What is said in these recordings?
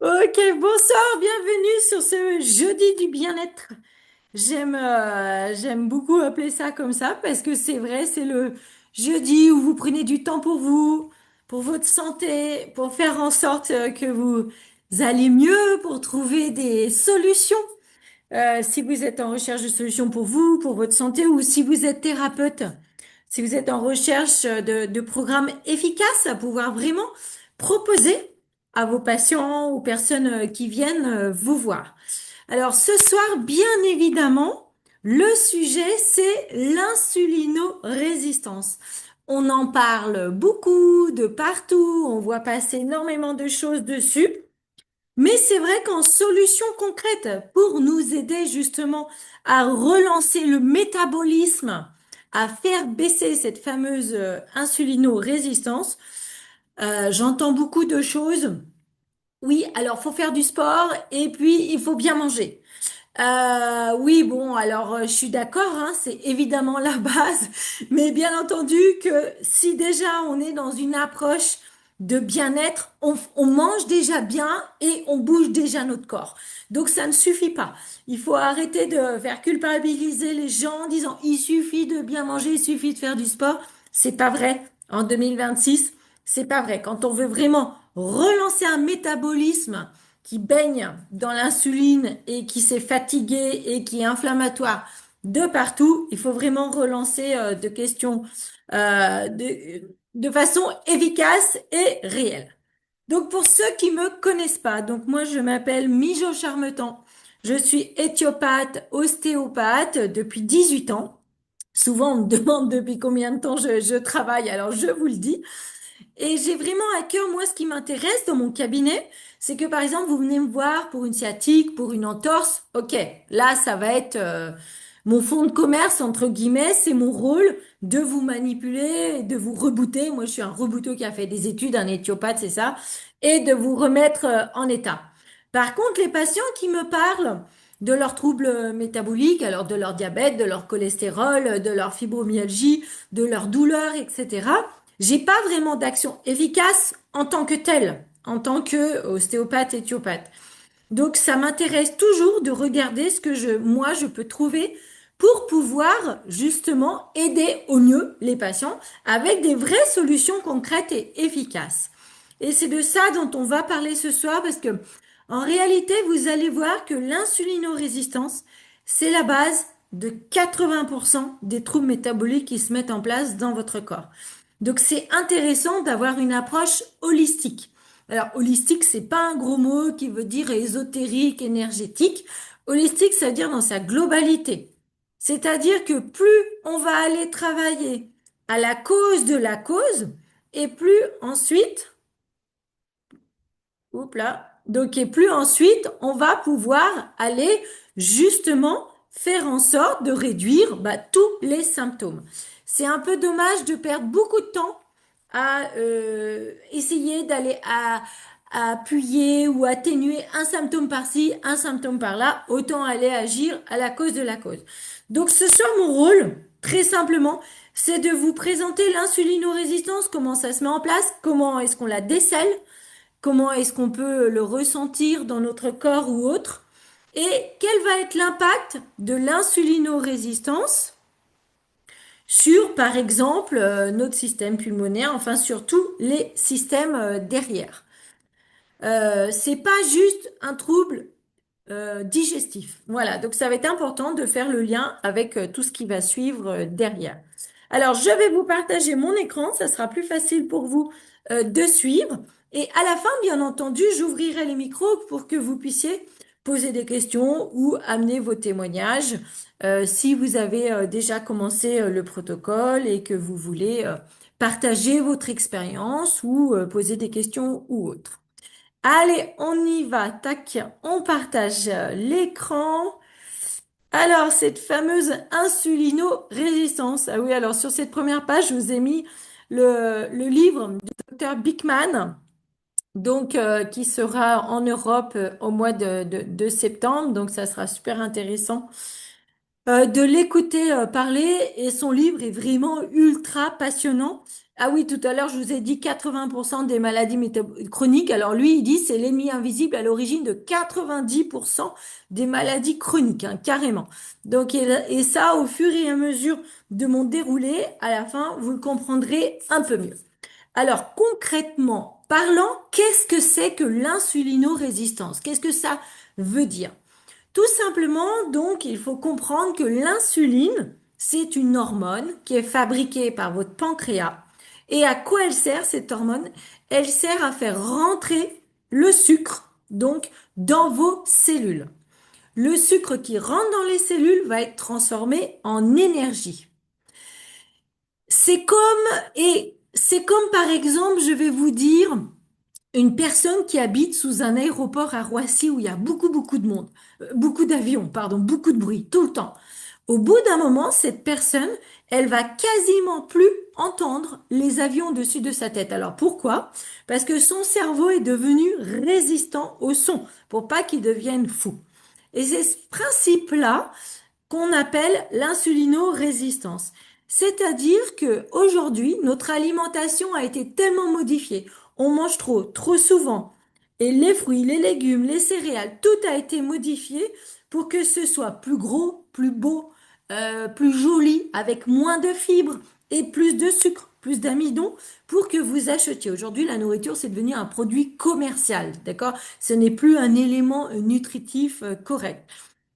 Ok, bonsoir, bienvenue sur ce jeudi du bien-être. J'aime beaucoup appeler ça comme ça parce que c'est vrai, c'est le jeudi où vous prenez du temps pour vous, pour votre santé, pour faire en sorte que vous allez mieux, pour trouver des solutions. Si vous êtes en recherche de solutions pour vous, pour votre santé, ou si vous êtes thérapeute, si vous êtes en recherche de programmes efficaces à pouvoir vraiment proposer à vos patients ou personnes qui viennent vous voir. Alors ce soir, bien évidemment, le sujet, c'est l'insulino-résistance. On en parle beaucoup de partout, on voit passer énormément de choses dessus. Mais c'est vrai qu'en solution concrète, pour nous aider justement à relancer le métabolisme, à faire baisser cette fameuse insulino-résistance, j'entends beaucoup de choses. Oui, alors faut faire du sport et puis il faut bien manger. Oui, bon, alors je suis d'accord, hein, c'est évidemment la base, mais bien entendu que si déjà on est dans une approche de bien-être, on mange déjà bien et on bouge déjà notre corps. Donc ça ne suffit pas. Il faut arrêter de faire culpabiliser les gens en disant il suffit de bien manger, il suffit de faire du sport. C'est pas vrai. En 2026, c'est pas vrai. Quand on veut vraiment relancer un métabolisme qui baigne dans l'insuline et qui s'est fatigué et qui est inflammatoire de partout, il faut vraiment relancer de questions de façon efficace et réelle. Donc pour ceux qui me connaissent pas, donc moi je m'appelle Mijo Charmetan. Je suis éthiopathe, ostéopathe depuis 18 ans. Souvent on me demande depuis combien de temps je travaille, alors je vous le dis. Et j'ai vraiment à cœur, moi, ce qui m'intéresse dans mon cabinet, c'est que par exemple, vous venez me voir pour une sciatique, pour une entorse. Ok, là, ça va être mon fonds de commerce, entre guillemets, c'est mon rôle de vous manipuler, de vous rebooter. Moi, je suis un rebouteux qui a fait des études, un éthiopathe, c'est ça, et de vous remettre en état. Par contre, les patients qui me parlent de leurs troubles métaboliques, alors de leur diabète, de leur cholestérol, de leur fibromyalgie, de leurs douleurs, etc., j'ai pas vraiment d'action efficace en tant que telle, en tant que ostéopathe, éthiopathe. Donc, ça m'intéresse toujours de regarder ce que moi, je peux trouver pour pouvoir justement aider au mieux les patients avec des vraies solutions concrètes et efficaces. Et c'est de ça dont on va parler ce soir parce que, en réalité, vous allez voir que l'insulinorésistance, c'est la base de 80% des troubles métaboliques qui se mettent en place dans votre corps. Donc, c'est intéressant d'avoir une approche holistique. Alors, holistique, c'est pas un gros mot qui veut dire ésotérique, énergétique. Holistique, ça veut dire dans sa globalité. C'est-à-dire que plus on va aller travailler à la cause de la cause, et plus ensuite, oups là, donc et plus ensuite, on va pouvoir aller justement faire en sorte de réduire tous les symptômes. C'est un peu dommage de perdre beaucoup de temps à essayer à appuyer ou atténuer un symptôme par-ci, un symptôme par-là, autant aller agir à la cause de la cause. Donc ce soir, mon rôle, très simplement, c'est de vous présenter l'insulinorésistance, comment ça se met en place, comment est-ce qu'on la décèle, comment est-ce qu'on peut le ressentir dans notre corps ou autre, et quel va être l'impact de l'insulinorésistance sur, par exemple, notre système pulmonaire, enfin sur tous les systèmes derrière. C'est pas juste un trouble digestif. Voilà, donc ça va être important de faire le lien avec tout ce qui va suivre derrière. Alors, je vais vous partager mon écran, ça sera plus facile pour vous de suivre. Et à la fin, bien entendu, j'ouvrirai les micros pour que vous puissiez poser des questions ou amener vos témoignages si vous avez déjà commencé le protocole et que vous voulez partager votre expérience ou poser des questions ou autres. Allez, on y va. Tac, on partage l'écran. Alors, cette fameuse insulino-résistance. Ah oui, alors sur cette première page, je vous ai mis le livre du docteur Bickman, donc qui sera en Europe au mois de septembre. Donc, ça sera super intéressant De l'écouter parler et son livre est vraiment ultra passionnant. Ah oui, tout à l'heure, je vous ai dit 80% des maladies chroniques. Alors lui, il dit c'est l'ennemi invisible à l'origine de 90% des maladies chroniques, hein, carrément. Donc, et ça, au fur et à mesure de mon déroulé, à la fin, vous le comprendrez un peu mieux. Alors, concrètement parlant, qu'est-ce que c'est que l'insulinorésistance? Qu'est-ce que ça veut dire? Tout simplement, donc, il faut comprendre que l'insuline, c'est une hormone qui est fabriquée par votre pancréas. Et à quoi elle sert, cette hormone? Elle sert à faire rentrer le sucre, donc, dans vos cellules. Le sucre qui rentre dans les cellules va être transformé en énergie. C'est comme par exemple, je vais vous dire, une personne qui habite sous un aéroport à Roissy où il y a beaucoup de monde, beaucoup d'avions, pardon, beaucoup de bruit, tout le temps. Au bout d'un moment, cette personne, elle va quasiment plus entendre les avions au-dessus de sa tête. Alors pourquoi? Parce que son cerveau est devenu résistant au son, pour pas qu'il devienne fou. Et c'est ce principe-là qu'on appelle l'insulinorésistance. C'est-à-dire que aujourd'hui, notre alimentation a été tellement modifiée. On mange trop souvent. Et les fruits, les légumes, les céréales, tout a été modifié pour que ce soit plus gros, plus beau, plus joli, avec moins de fibres et plus de sucre, plus d'amidon pour que vous achetiez. Aujourd'hui, la nourriture, c'est devenu un produit commercial, d'accord? Ce n'est plus un élément nutritif correct.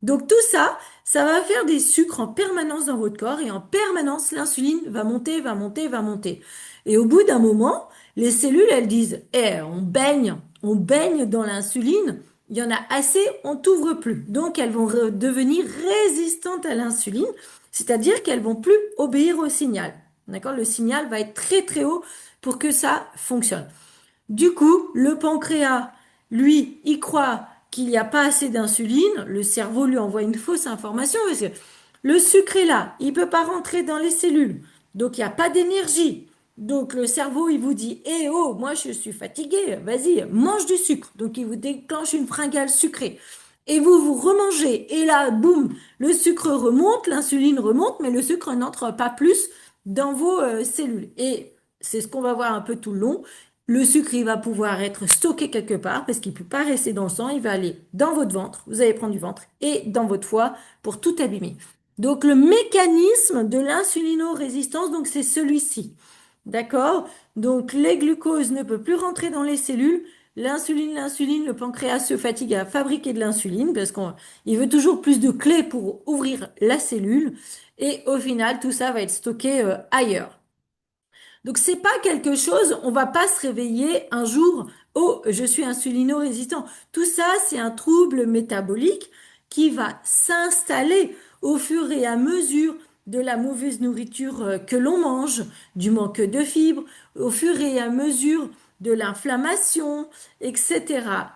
Donc tout ça, ça va faire des sucres en permanence dans votre corps et en permanence, l'insuline va monter, va monter, va monter. Et au bout d'un moment, les cellules, elles disent, on baigne dans l'insuline, il y en a assez, on t'ouvre plus. Donc elles vont devenir résistantes à l'insuline, c'est-à-dire qu'elles vont plus obéir au signal. D'accord? Le signal va être très haut pour que ça fonctionne. Du coup, le pancréas, lui, il croit qu'il n'y a pas assez d'insuline. Le cerveau lui envoie une fausse information parce que le sucre est là, il peut pas rentrer dans les cellules. Donc, il n'y a pas d'énergie. Donc, le cerveau, il vous dit, eh oh, moi, je suis fatigué, vas-y, mange du sucre. Donc, il vous déclenche une fringale sucrée. Et vous remangez. Et là, boum, le sucre remonte, l'insuline remonte, mais le sucre n'entre pas plus dans vos cellules. Et c'est ce qu'on va voir un peu tout le long. Le sucre, il va pouvoir être stocké quelque part parce qu'il ne peut pas rester dans le sang. Il va aller dans votre ventre, vous allez prendre du ventre, et dans votre foie pour tout abîmer. Donc, le mécanisme de l'insulinorésistance, donc c'est celui-ci. D'accord? Donc, les glucoses ne peuvent plus rentrer dans les cellules. L'insuline, le pancréas se fatigue à fabriquer de l'insuline parce qu'il veut toujours plus de clés pour ouvrir la cellule. Et au final, tout ça va être stocké ailleurs. Donc c'est pas quelque chose, on va pas se réveiller un jour, oh, je suis insulino-résistant. Tout ça, c'est un trouble métabolique qui va s'installer au fur et à mesure de la mauvaise nourriture que l'on mange, du manque de fibres, au fur et à mesure de l'inflammation, etc.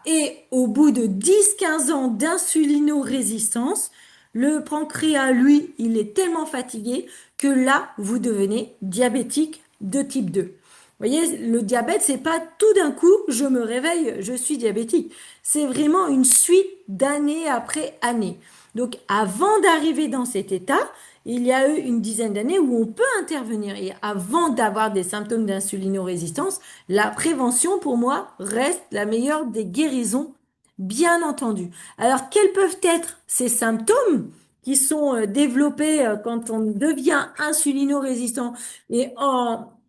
Et au bout de 10-15 ans d'insulino-résistance, le pancréas, lui, il est tellement fatigué que là, vous devenez diabétique de type 2. Vous voyez, le diabète, c'est pas tout d'un coup, je me réveille, je suis diabétique. C'est vraiment une suite d'année après année. Donc, avant d'arriver dans cet état, il y a eu une dizaine d'années où on peut intervenir. Et avant d'avoir des symptômes d'insulinorésistance, la prévention, pour moi, reste la meilleure des guérisons, bien entendu. Alors, quels peuvent être ces symptômes qui sont développés quand on devient insulino-résistant?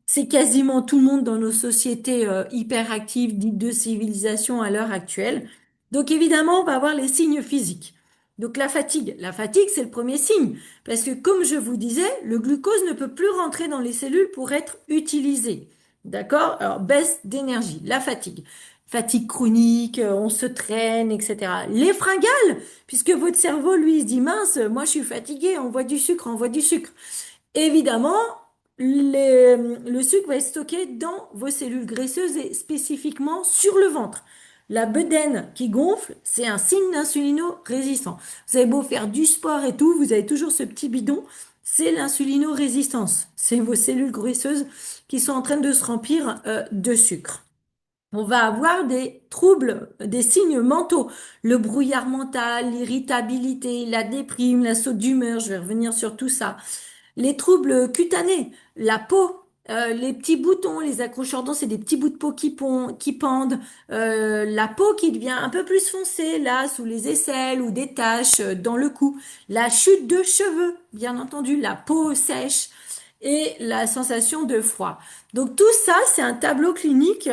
C'est quasiment tout le monde dans nos sociétés hyperactives, dites de civilisation à l'heure actuelle. Donc évidemment, on va avoir les signes physiques. Donc la fatigue. La fatigue, c'est le premier signe. Parce que comme je vous disais, le glucose ne peut plus rentrer dans les cellules pour être utilisé. D'accord? Alors, baisse d'énergie, la fatigue. Fatigue chronique, on se traîne, etc. Les fringales, puisque votre cerveau, lui, il se dit, mince, moi je suis fatigué, on voit du sucre, on voit du sucre. Évidemment, le sucre va être stocké dans vos cellules graisseuses et spécifiquement sur le ventre. La bedaine qui gonfle, c'est un signe d'insulino-résistant. Vous avez beau faire du sport et tout, vous avez toujours ce petit bidon, c'est l'insulino-résistance. C'est vos cellules graisseuses qui sont en train de se remplir de sucre. on va avoir des troubles, des signes mentaux, le brouillard mental, l'irritabilité, la déprime, la saute d'humeur, je vais revenir sur tout ça. Les troubles cutanés, la peau, les petits boutons, les accrocheurs dents, c'est des petits bouts de peau qui pendent, la peau qui devient un peu plus foncée, là, sous les aisselles ou des taches dans le cou, la chute de cheveux, bien entendu, la peau sèche et la sensation de froid. Donc tout ça, c'est un tableau clinique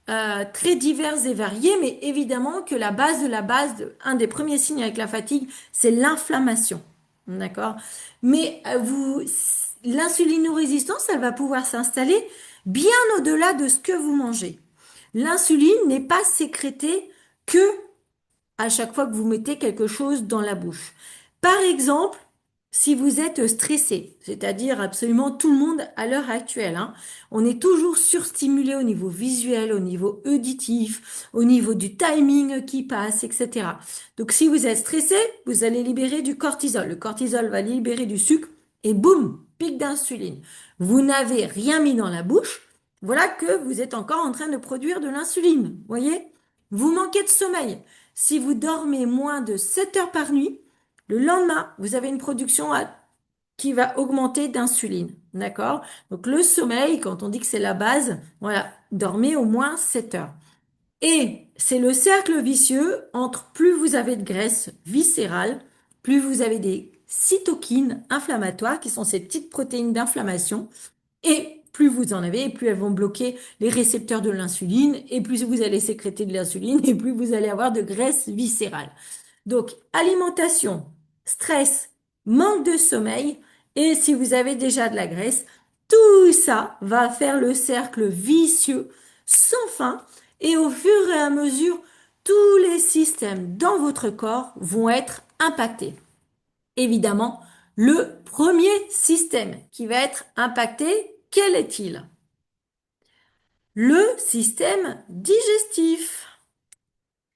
très divers et variés, mais évidemment que la base de la base, un des premiers signes avec la fatigue, c'est l'inflammation. D'accord? Mais l'insulinorésistance, elle va pouvoir s'installer bien au-delà de ce que vous mangez. L'insuline n'est pas sécrétée que à chaque fois que vous mettez quelque chose dans la bouche. Par exemple, si vous êtes stressé, c'est-à-dire absolument tout le monde à l'heure actuelle, hein, on est toujours surstimulé au niveau visuel, au niveau auditif, au niveau du timing qui passe, etc. Donc si vous êtes stressé, vous allez libérer du cortisol. Le cortisol va libérer du sucre et boum, pic d'insuline. Vous n'avez rien mis dans la bouche, voilà que vous êtes encore en train de produire de l'insuline. Voyez? Vous manquez de sommeil. Si vous dormez moins de 7 heures par nuit, le lendemain, vous avez une production qui va augmenter d'insuline. D'accord? Donc le sommeil, quand on dit que c'est la base, voilà, dormez au moins 7 heures. Et c'est le cercle vicieux entre plus vous avez de graisse viscérale, plus vous avez des cytokines inflammatoires, qui sont ces petites protéines d'inflammation, et plus vous en avez, et plus elles vont bloquer les récepteurs de l'insuline, et plus vous allez sécréter de l'insuline, et plus vous allez avoir de graisse viscérale. Donc, alimentation, stress, manque de sommeil, et si vous avez déjà de la graisse, tout ça va faire le cercle vicieux sans fin, et au fur et à mesure, tous les systèmes dans votre corps vont être impactés. Évidemment, le premier système qui va être impacté, quel est-il? Le système digestif.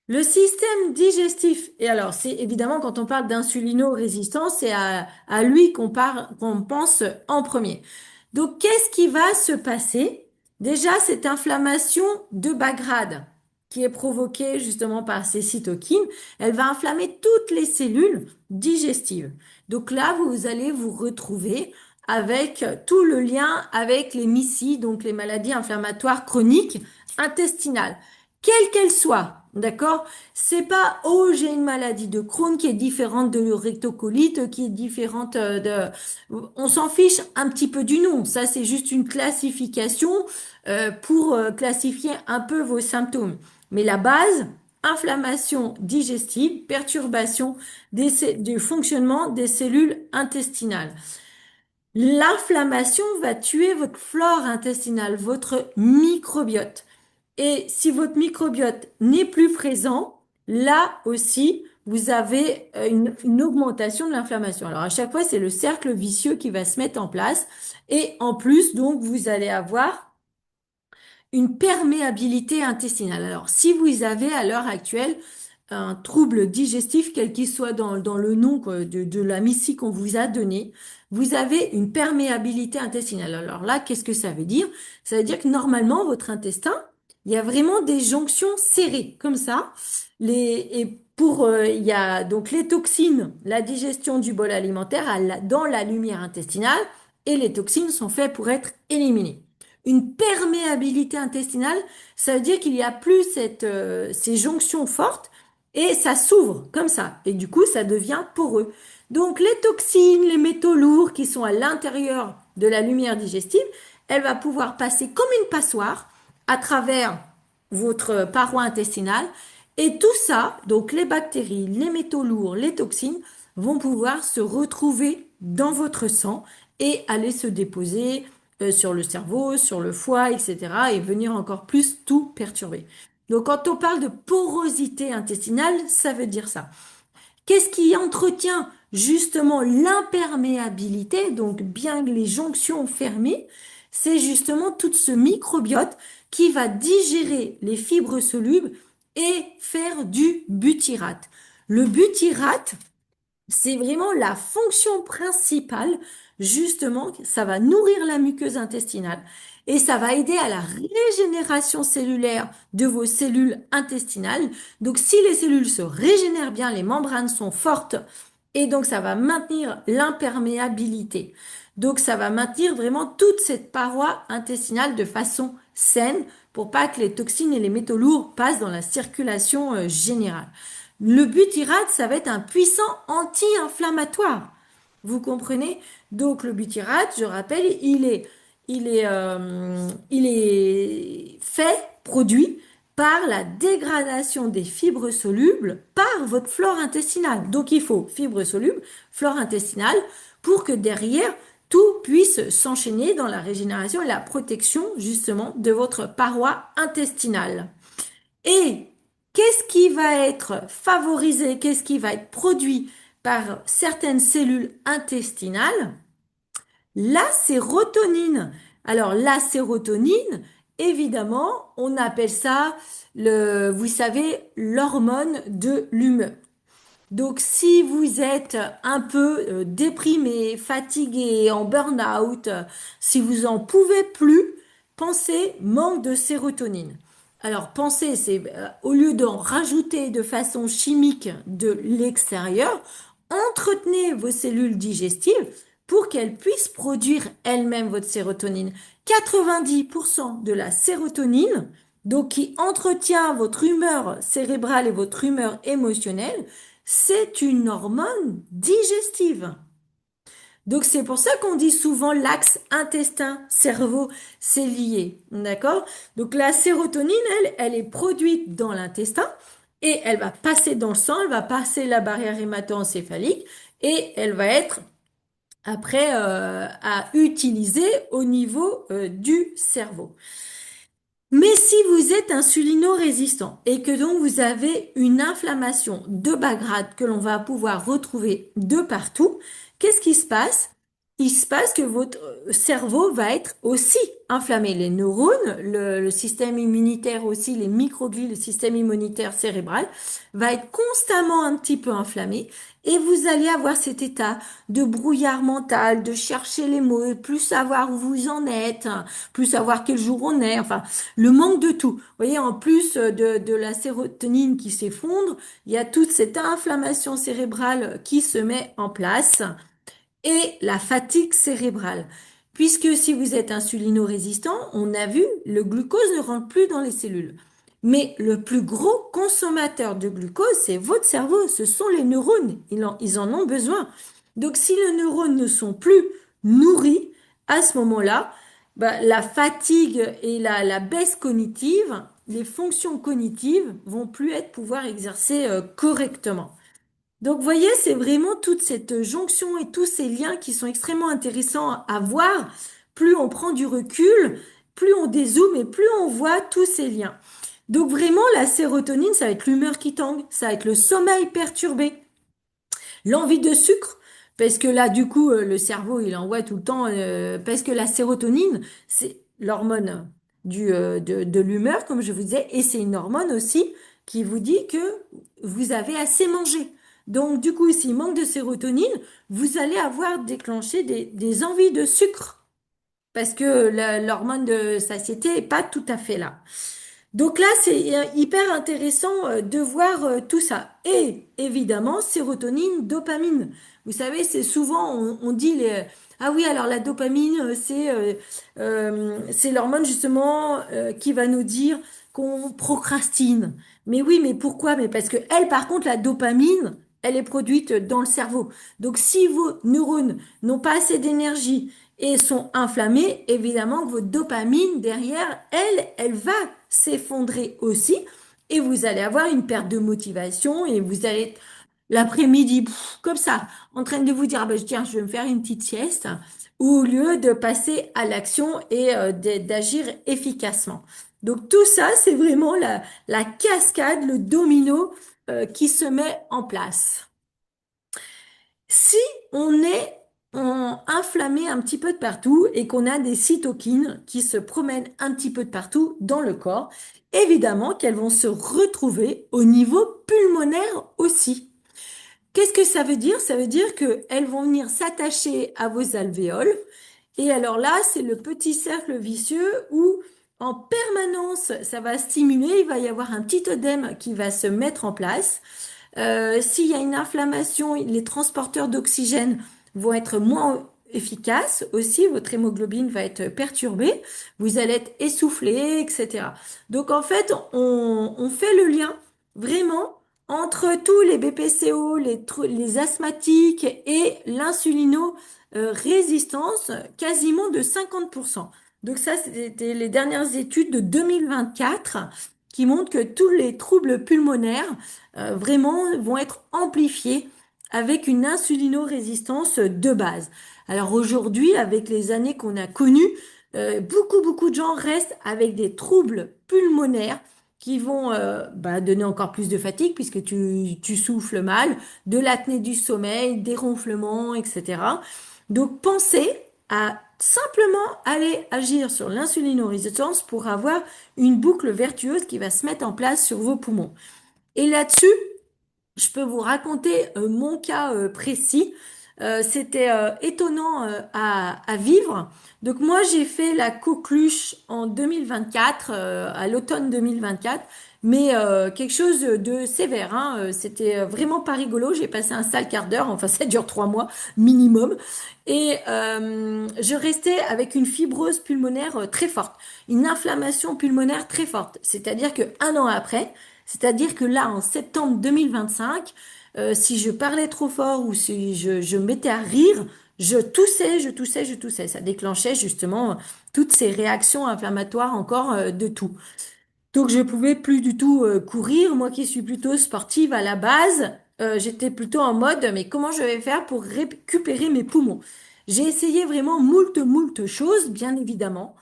Le système digestif, et alors c'est évidemment quand on parle d'insulino-résistance, c'est à lui qu'on pense en premier. Donc qu'est-ce qui va se passer? Déjà, cette inflammation de bas grade qui est provoquée justement par ces cytokines, elle va inflammer toutes les cellules digestives. Donc là, vous allez vous retrouver avec tout le lien avec les MICI, donc les maladies inflammatoires chroniques intestinales quelle qu'elle soit, d'accord? C'est pas, oh, j'ai une maladie de Crohn qui est différente de rectocolite, qui est différente On s'en fiche un petit peu du nom. Ça, c'est juste une classification pour classifier un peu vos symptômes. Mais la base, inflammation digestive, perturbation du fonctionnement des cellules intestinales. L'inflammation va tuer votre flore intestinale, votre microbiote. Et si votre microbiote n'est plus présent, là aussi, vous avez une augmentation de l'inflammation. Alors à chaque fois, c'est le cercle vicieux qui va se mettre en place. Et en plus, donc, vous allez avoir une perméabilité intestinale. Alors si vous avez à l'heure actuelle un trouble digestif, quel qu'il soit dans le nom quoi, de la MICI qu'on vous a donné, vous avez une perméabilité intestinale. Alors là, qu'est-ce que ça veut dire? Ça veut dire que normalement, votre intestin, il y a vraiment des jonctions serrées, comme ça. Il y a donc les toxines, la digestion du bol alimentaire dans la lumière intestinale, et les toxines sont faites pour être éliminées. Une perméabilité intestinale, ça veut dire qu'il n'y a plus ces jonctions fortes et ça s'ouvre comme ça. Et du coup, ça devient poreux. Donc, les toxines, les métaux lourds qui sont à l'intérieur de la lumière digestive, elle va pouvoir passer comme une passoire à travers votre paroi intestinale. Et tout ça, donc les bactéries, les métaux lourds, les toxines, vont pouvoir se retrouver dans votre sang et aller se déposer sur le cerveau, sur le foie, etc. et venir encore plus tout perturber. Donc quand on parle de porosité intestinale, ça veut dire ça. Qu'est-ce qui entretient justement l'imperméabilité, donc bien les jonctions fermées, c'est justement tout ce microbiote qui va digérer les fibres solubles et faire du butyrate. Le butyrate, c'est vraiment la fonction principale, justement, ça va nourrir la muqueuse intestinale. et ça va aider à la régénération cellulaire de vos cellules intestinales. Donc si les cellules se régénèrent bien, les membranes sont fortes et donc ça va maintenir l'imperméabilité. Donc ça va maintenir vraiment toute cette paroi intestinale de façon saine pour pas que les toxines et les métaux lourds passent dans la circulation générale. Le butyrate, ça va être un puissant anti-inflammatoire. Vous comprenez? Donc le butyrate, je rappelle, il est fait, produit par la dégradation des fibres solubles par votre flore intestinale. Donc il faut fibres solubles, flore intestinale, pour que derrière, tout puisse s'enchaîner dans la régénération et la protection justement de votre paroi intestinale. Et qu'est-ce qui va être favorisé, qu'est-ce qui va être produit par certaines cellules intestinales? La sérotonine. Alors la sérotonine, évidemment, on appelle ça vous savez, l'hormone de l'humeur. Donc, si vous êtes un peu déprimé, fatigué, en burn-out, si vous en pouvez plus, pensez manque de sérotonine. Alors, pensez, c'est au lieu d'en rajouter de façon chimique de l'extérieur, entretenez vos cellules digestives pour qu'elles puissent produire elles-mêmes votre sérotonine. 90% de la sérotonine, donc qui entretient votre humeur cérébrale et votre humeur émotionnelle, c'est une hormone digestive. Donc c'est pour ça qu'on dit souvent l'axe intestin-cerveau, c'est lié. D'accord? Donc la sérotonine, elle est produite dans l'intestin et elle va passer dans le sang, elle va passer la barrière hémato-encéphalique et elle va être après à utiliser au niveau du cerveau. Mais si vous êtes insulino-résistant et que donc vous avez une inflammation de bas grade que l'on va pouvoir retrouver de partout, qu'est-ce qui se passe? Il se passe que votre cerveau va être aussi inflammé. Les neurones, le système immunitaire aussi, les microglies, le système immunitaire cérébral va être constamment un petit peu inflammé et vous allez avoir cet état de brouillard mental, de chercher les mots, plus savoir où vous en êtes, plus savoir quel jour on est, enfin, le manque de tout. Vous voyez, en plus de la sérotonine qui s'effondre, il y a toute cette inflammation cérébrale qui se met en place et la fatigue cérébrale. Puisque si vous êtes insulino-résistant, on a vu, le glucose ne rentre plus dans les cellules. Mais le plus gros consommateur de glucose, c'est votre cerveau, ce sont les neurones. Ils en ont besoin. Donc si les neurones ne sont plus nourris, à ce moment-là, bah, la fatigue et la baisse cognitive, les fonctions cognitives vont plus être pouvoir exercer correctement. Donc, vous voyez, c'est vraiment toute cette jonction et tous ces liens qui sont extrêmement intéressants à voir. Plus on prend du recul, plus on dézoome et plus on voit tous ces liens. Donc, vraiment, la sérotonine, ça va être l'humeur qui tangue, ça va être le sommeil perturbé, l'envie de sucre, parce que là, du coup, le cerveau, il envoie tout le temps, parce que la sérotonine, c'est l'hormone de l'humeur, comme je vous disais, et c'est une hormone aussi qui vous dit que vous avez assez mangé. Donc, du coup, s'il manque de sérotonine, vous allez avoir déclenché des envies de sucre, parce que l'hormone de satiété est pas tout à fait là. Donc là, c'est hyper intéressant de voir tout ça. Et évidemment, sérotonine, dopamine. Vous savez, c'est souvent, on dit ah oui, alors la dopamine, c'est l'hormone justement qui va nous dire qu'on procrastine. Mais oui, mais pourquoi? Mais parce que elle, par contre, la dopamine, elle est produite dans le cerveau. Donc si vos neurones n'ont pas assez d'énergie et sont inflammés, évidemment que votre dopamine derrière, elle va s'effondrer aussi et vous allez avoir une perte de motivation et vous allez être l'après-midi comme ça en train de vous dire ah ben, tiens je vais me faire une petite sieste au lieu de passer à l'action et d'agir efficacement. Donc tout ça c'est vraiment la cascade, le domino qui se met en place. Si on est inflammé un petit peu de partout et qu'on a des cytokines qui se promènent un petit peu de partout dans le corps, évidemment qu'elles vont se retrouver au niveau pulmonaire aussi. Qu'est-ce que ça veut dire? Ça veut dire qu'elles vont venir s'attacher à vos alvéoles Et alors là, c'est le petit cercle vicieux où en permanence, ça va stimuler, il va y avoir un petit œdème qui va se mettre en place. S'il y a une inflammation, les transporteurs d'oxygène vont être moins efficaces aussi, votre hémoglobine va être perturbée, vous allez être essoufflé, etc. Donc en fait, on fait le lien vraiment entre tous les BPCO, les asthmatiques et l'insulino résistance quasiment de 50%. Donc ça, c'était les dernières études de 2024 qui montrent que tous les troubles pulmonaires vraiment vont être amplifiés avec une insulinorésistance de base. Alors aujourd'hui, avec les années qu'on a connues, beaucoup de gens restent avec des troubles pulmonaires qui vont donner encore plus de fatigue puisque tu souffles mal, de l'apnée du sommeil, des ronflements, etc. Donc pensez à simplement aller agir sur l'insulinorésistance pour avoir une boucle vertueuse qui va se mettre en place sur vos poumons. Et là-dessus, je peux vous raconter mon cas précis. C'était étonnant à vivre. Donc moi, j'ai fait la coqueluche en 2024, à l'automne 2024, mais quelque chose de sévère. Hein. C'était vraiment pas rigolo. J'ai passé un sale quart d'heure. Enfin, ça dure 3 mois minimum. Et je restais avec une fibrose pulmonaire très forte, une inflammation pulmonaire très forte. C'est-à-dire que un an après, c'est-à-dire que là, en septembre 2025, si je parlais trop fort ou si je me mettais à rire, je toussais. Ça déclenchait justement toutes ces réactions inflammatoires encore de tout. Donc je pouvais plus du tout courir. Moi qui suis plutôt sportive à la base, j'étais plutôt en mode mais comment je vais faire pour récupérer mes poumons? J'ai essayé vraiment moult choses, bien évidemment.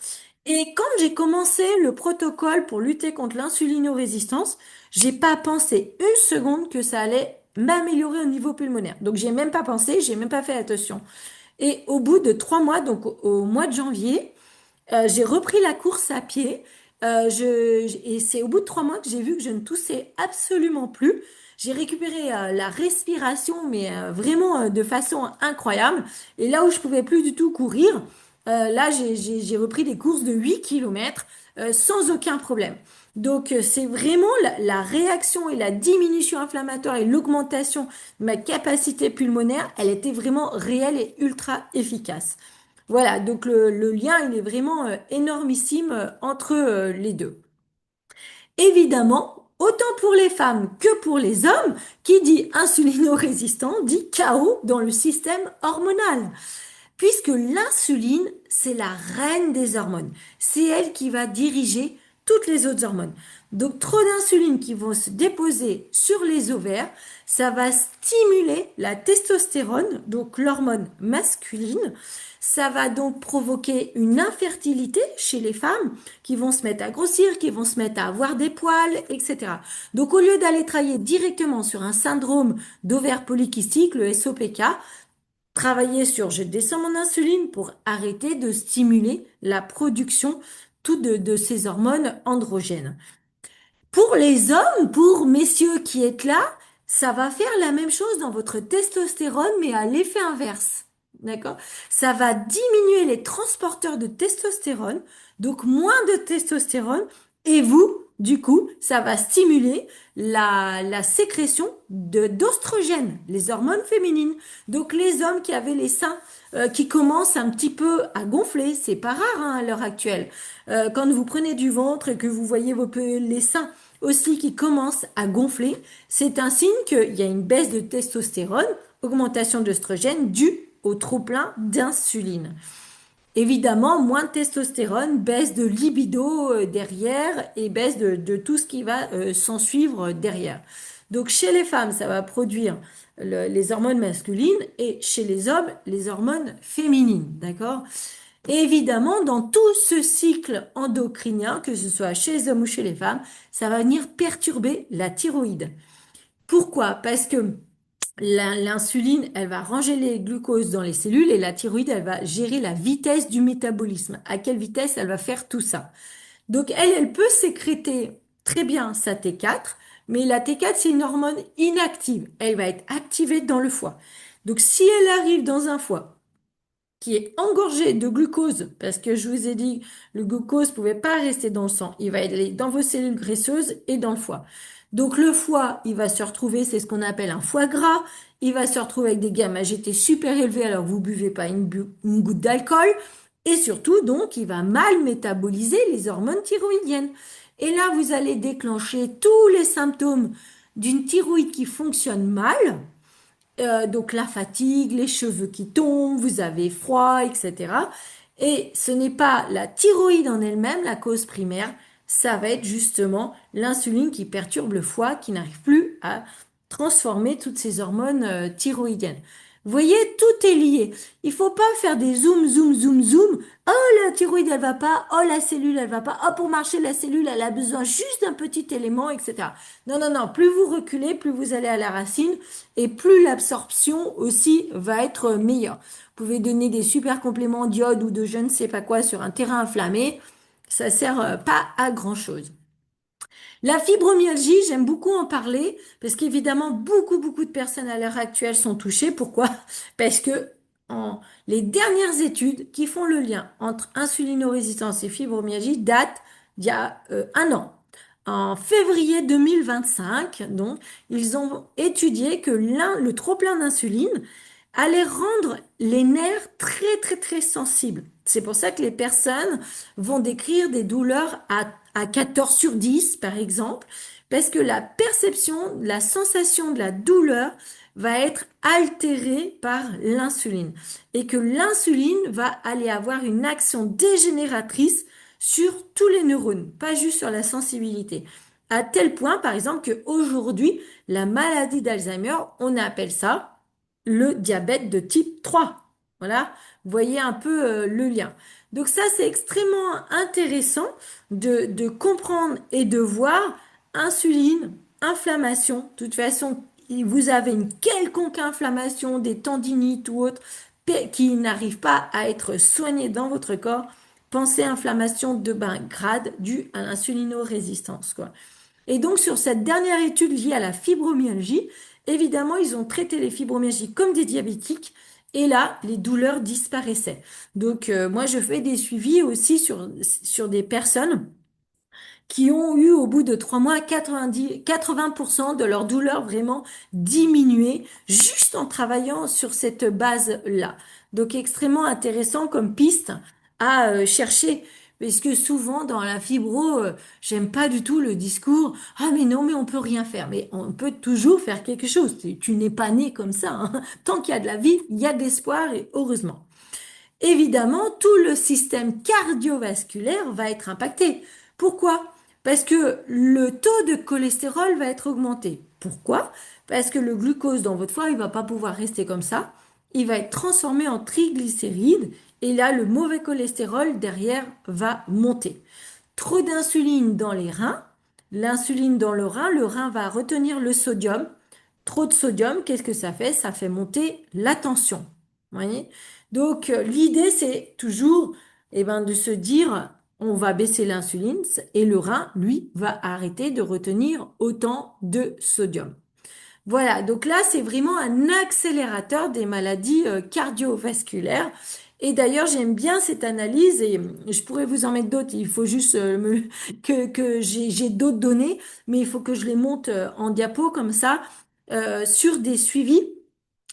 Et quand j'ai commencé le protocole pour lutter contre l'insulinorésistance, j'ai pas pensé une seconde que ça allait m'améliorer au niveau pulmonaire. Donc j'ai même pas pensé, j'ai même pas fait attention. Et au bout de 3 mois, donc au mois de janvier, j'ai repris la course à pied. Et c'est au bout de 3 mois que j'ai vu que je ne toussais absolument plus. J'ai récupéré la respiration, mais vraiment de façon incroyable. Et là où je pouvais plus du tout courir, là j'ai repris des courses de 8 kilomètres sans aucun problème. Donc c'est vraiment la réaction et la diminution inflammatoire et l'augmentation de ma capacité pulmonaire, elle était vraiment réelle et ultra efficace. Voilà, donc le lien, il est vraiment énormissime entre les deux. Évidemment, autant pour les femmes que pour les hommes, qui dit insulino-résistant dit chaos dans le système hormonal. Puisque l'insuline, c'est la reine des hormones. C'est elle qui va diriger toutes les autres hormones. Donc trop d'insuline qui vont se déposer sur les ovaires, ça va stimuler la testostérone, donc l'hormone masculine. Ça va donc provoquer une infertilité chez les femmes qui vont se mettre à grossir, qui vont se mettre à avoir des poils, etc. Donc au lieu d'aller travailler directement sur un syndrome d'ovaire polykystique, le SOPK, travailler sur je descends mon insuline pour arrêter de stimuler la production de ces hormones androgènes. Pour les hommes, pour messieurs qui êtes là, ça va faire la même chose dans votre testostérone, mais à l'effet inverse. D'accord? Ça va diminuer les transporteurs de testostérone, donc moins de testostérone, et vous, du coup, ça va stimuler la sécrétion d'ostrogènes, les hormones féminines. Donc les hommes qui avaient les seins qui commencent un petit peu à gonfler, c'est pas rare hein, à l'heure actuelle. Quand vous prenez du ventre et que vous voyez les seins aussi qui commencent à gonfler, c'est un signe qu'il y a une baisse de testostérone, augmentation d'œstrogène due au trop-plein d'insuline. Évidemment, moins de testostérone, baisse de libido derrière et baisse de tout ce qui va s'en suivre derrière. Donc chez les femmes, ça va produire les hormones masculines et chez les hommes, les hormones féminines. D'accord? Évidemment, dans tout ce cycle endocrinien, que ce soit chez les hommes ou chez les femmes, ça va venir perturber la thyroïde. Pourquoi? Parce que l'insuline, elle va ranger les glucoses dans les cellules et la thyroïde, elle va gérer la vitesse du métabolisme. À quelle vitesse elle va faire tout ça? Donc, elle peut sécréter très bien sa T4, mais la T4, c'est une hormone inactive. Elle va être activée dans le foie. Donc, si elle arrive dans un foie qui est engorgé de glucose, parce que je vous ai dit, le glucose ne pouvait pas rester dans le sang, il va aller dans vos cellules graisseuses et dans le foie. Donc le foie, il va se retrouver, c'est ce qu'on appelle un foie gras, il va se retrouver avec des gamma GT super élevés alors que vous buvez pas une goutte d'alcool, et surtout, donc, il va mal métaboliser les hormones thyroïdiennes. Et là, vous allez déclencher tous les symptômes d'une thyroïde qui fonctionne mal, donc la fatigue, les cheveux qui tombent, vous avez froid, etc. Et ce n'est pas la thyroïde en elle-même la cause primaire, ça va être justement l'insuline qui perturbe le foie, qui n'arrive plus à transformer toutes ces hormones thyroïdiennes. Vous voyez, tout est lié. Il faut pas faire des zoom, zoom, zoom, zoom. Oh, la thyroïde, elle va pas. Oh, la cellule, elle va pas. Oh, pour marcher, la cellule, elle a besoin juste d'un petit élément, etc. Non, non, non. Plus vous reculez, plus vous allez à la racine et plus l'absorption aussi va être meilleure. Vous pouvez donner des super compléments d'iode ou de je ne sais pas quoi sur un terrain inflammé, ça sert pas à grand-chose. La fibromyalgie, j'aime beaucoup en parler parce qu'évidemment, beaucoup de personnes à l'heure actuelle sont touchées. Pourquoi? Parce que les dernières études qui font le lien entre insulinorésistance et fibromyalgie datent d'il y a 1 an. En février 2025, donc, ils ont étudié que le trop-plein d'insuline allait rendre les nerfs très sensibles. C'est pour ça que les personnes vont décrire des douleurs à 14 sur 10, par exemple, parce que la perception, la sensation de la douleur va être altérée par l'insuline et que l'insuline va aller avoir une action dégénératrice sur tous les neurones, pas juste sur la sensibilité. À tel point, par exemple, qu'aujourd'hui, la maladie d'Alzheimer, on appelle ça le diabète de type 3. Voilà, vous voyez un peu le lien. Donc ça, c'est extrêmement intéressant de comprendre et de voir insuline, inflammation. De toute façon, vous avez une quelconque inflammation, des tendinites ou autre, qui n'arrive pas à être soignée dans votre corps. Pensez inflammation de bas grade due à l'insulinorésistance, quoi. Et donc, sur cette dernière étude liée à la fibromyalgie, évidemment, ils ont traité les fibromyalgies comme des diabétiques. Et là, les douleurs disparaissaient. Donc, moi, je fais des suivis aussi sur des personnes qui ont eu au bout de 3 mois 80% de leur douleur vraiment diminué juste en travaillant sur cette base-là. Donc extrêmement intéressant comme piste à chercher. Parce que souvent dans la fibro, j'aime pas du tout le discours, ah mais non, mais on peut rien faire. Mais on peut toujours faire quelque chose. Tu n'es pas né comme ça, hein. Tant qu'il y a de la vie, il y a de l'espoir et heureusement. Évidemment, tout le système cardiovasculaire va être impacté. Pourquoi? Parce que le taux de cholestérol va être augmenté. Pourquoi? Parce que le glucose dans votre foie, il va pas pouvoir rester comme ça. Il va être transformé en triglycérides et là, le mauvais cholestérol derrière va monter. Trop d'insuline dans les reins, l'insuline dans le rein va retenir le sodium. Trop de sodium, qu'est-ce que ça fait? Ça fait monter la tension. Vous voyez? Donc, l'idée, c'est toujours de se dire, on va baisser l'insuline et le rein, lui, va arrêter de retenir autant de sodium. Voilà, donc là, c'est vraiment un accélérateur des maladies cardiovasculaires. Et d'ailleurs, j'aime bien cette analyse et je pourrais vous en mettre d'autres. Il faut juste que j'ai d'autres données, mais il faut que je les monte en diapo comme ça sur des suivis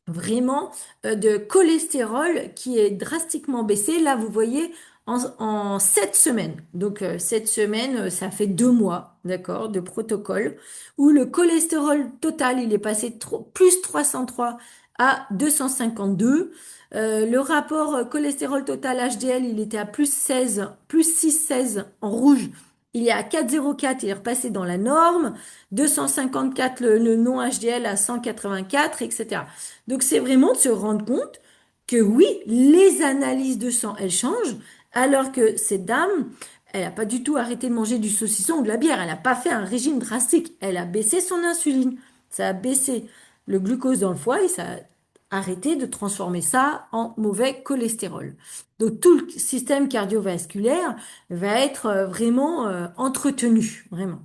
vraiment de cholestérol qui est drastiquement baissé. Là, vous voyez, en 7 semaines. Donc, 7 semaines, ça fait 2 mois, d'accord, de protocole, où le cholestérol total, il est passé de plus 303 à 252. Le rapport cholestérol total HDL, il était à plus 16, plus 6,16 en rouge. Il est à 4,04, il est repassé dans la norme. 254, le non HDL à 184, etc. Donc c'est vraiment de se rendre compte que oui, les analyses de sang, elles changent, alors que cette dame, elle n'a pas du tout arrêté de manger du saucisson ou de la bière, elle n'a pas fait un régime drastique, elle a baissé son insuline, ça a baissé le glucose dans le foie et ça a arrêté de transformer ça en mauvais cholestérol. Donc tout le système cardiovasculaire va être vraiment entretenu, vraiment.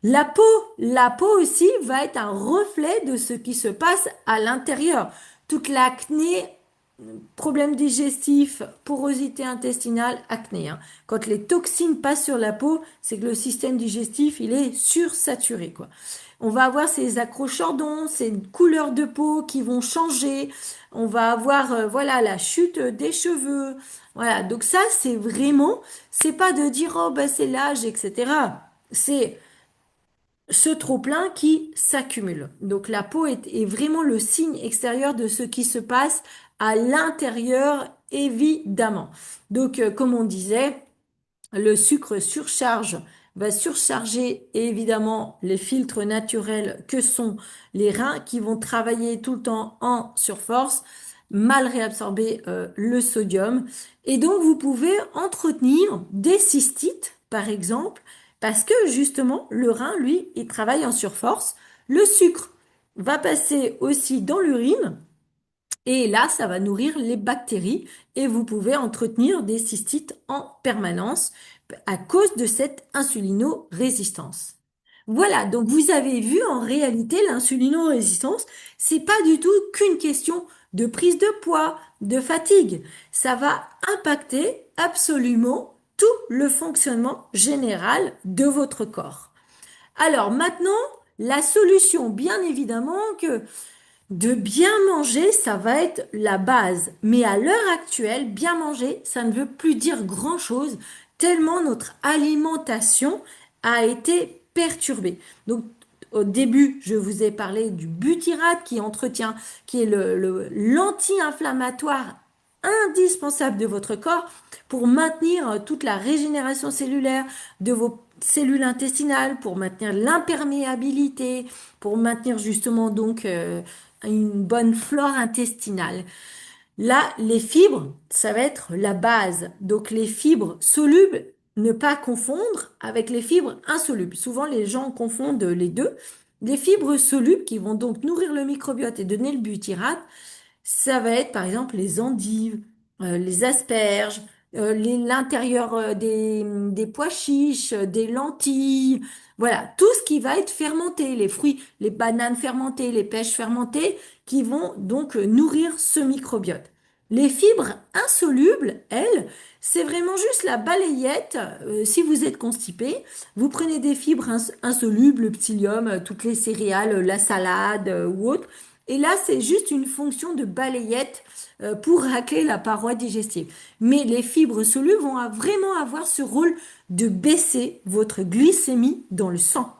La peau, la peau aussi va être un reflet de ce qui se passe à l'intérieur. Toute l'acné problème digestif, porosité intestinale, acné, hein. Quand les toxines passent sur la peau, c'est que le système digestif, il est sursaturé, quoi. On va avoir ces accrochardons, ces couleurs de peau qui vont changer. On va avoir, voilà, la chute des cheveux. Voilà. Donc ça, c'est vraiment, c'est pas de dire, oh, ben, c'est l'âge, etc. C'est ce trop-plein qui s'accumule. Donc la peau est vraiment le signe extérieur de ce qui se passe à l'intérieur, évidemment. Donc, comme on disait, le sucre surcharge, va surcharger évidemment les filtres naturels que sont les reins qui vont travailler tout le temps en surforce, mal réabsorber le sodium. Et donc vous pouvez entretenir des cystites, par exemple, parce que justement le rein, lui, il travaille en surforce. Le sucre va passer aussi dans l'urine et là, ça va nourrir les bactéries et vous pouvez entretenir des cystites en permanence à cause de cette insulinorésistance. Voilà, donc vous avez vu en réalité l'insulinorésistance, c'est pas du tout qu'une question de prise de poids, de fatigue. Ça va impacter absolument tout le fonctionnement général de votre corps. Alors maintenant, la solution, bien évidemment que de bien manger, ça va être la base. Mais à l'heure actuelle, bien manger, ça ne veut plus dire grand-chose, tellement notre alimentation a été perturbée. Donc, au début, je vous ai parlé du butyrate qui entretient, qui est l'anti-inflammatoire indispensable de votre corps pour maintenir toute la régénération cellulaire de vos cellules intestinales, pour maintenir l'imperméabilité, pour maintenir justement donc une bonne flore intestinale. Là, les fibres, ça va être la base. Donc les fibres solubles, ne pas confondre avec les fibres insolubles. Souvent, les gens confondent les deux. Les fibres solubles qui vont donc nourrir le microbiote et donner le butyrate, ça va être par exemple les endives, les asperges, l'intérieur des pois chiches, des lentilles, voilà, tout ce qui va être fermenté, les fruits, les bananes fermentées, les pêches fermentées, qui vont donc nourrir ce microbiote. Les fibres insolubles, elles, c'est vraiment juste la balayette. Si vous êtes constipé, vous prenez des fibres insolubles, le psyllium, toutes les céréales, la salade ou autre. Et là, c'est juste une fonction de balayette pour racler la paroi digestive. Mais les fibres solubles vont vraiment avoir ce rôle de baisser votre glycémie dans le sang.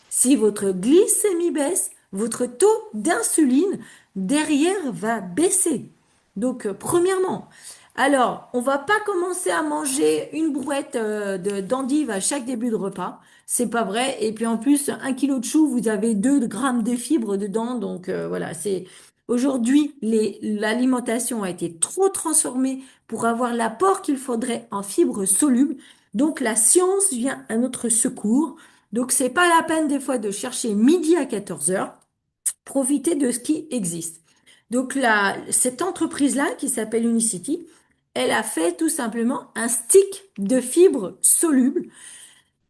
Si votre glycémie baisse, votre taux d'insuline derrière va baisser. Donc, premièrement, alors, on va pas commencer à manger une brouette d'endives à chaque début de repas. C'est pas vrai. Et puis en plus, 1 kilo de chou, vous avez 2 grammes de fibres dedans. Donc voilà, c'est aujourd'hui l'alimentation a été trop transformée pour avoir l'apport qu'il faudrait en fibres solubles. Donc la science vient à notre secours. Donc c'est pas la peine des fois de chercher midi à 14 heures. Profitez de ce qui existe. Donc là, cette entreprise-là qui s'appelle Unicity, elle a fait tout simplement un stick de fibres solubles.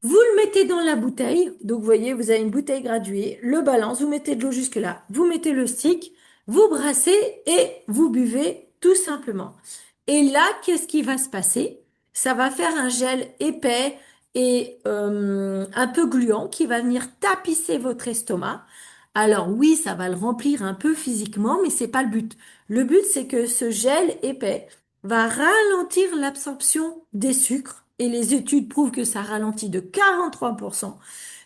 Vous le mettez dans la bouteille. Donc, vous voyez, vous avez une bouteille graduée, le balance, vous mettez de l'eau jusque-là, vous mettez le stick, vous brassez et vous buvez tout simplement. Et là, qu'est-ce qui va se passer? Ça va faire un gel épais et un peu gluant qui va venir tapisser votre estomac. Alors oui, ça va le remplir un peu physiquement, mais c'est pas le but. Le but, c'est que ce gel épais va ralentir l'absorption des sucres et les études prouvent que ça ralentit de 43%.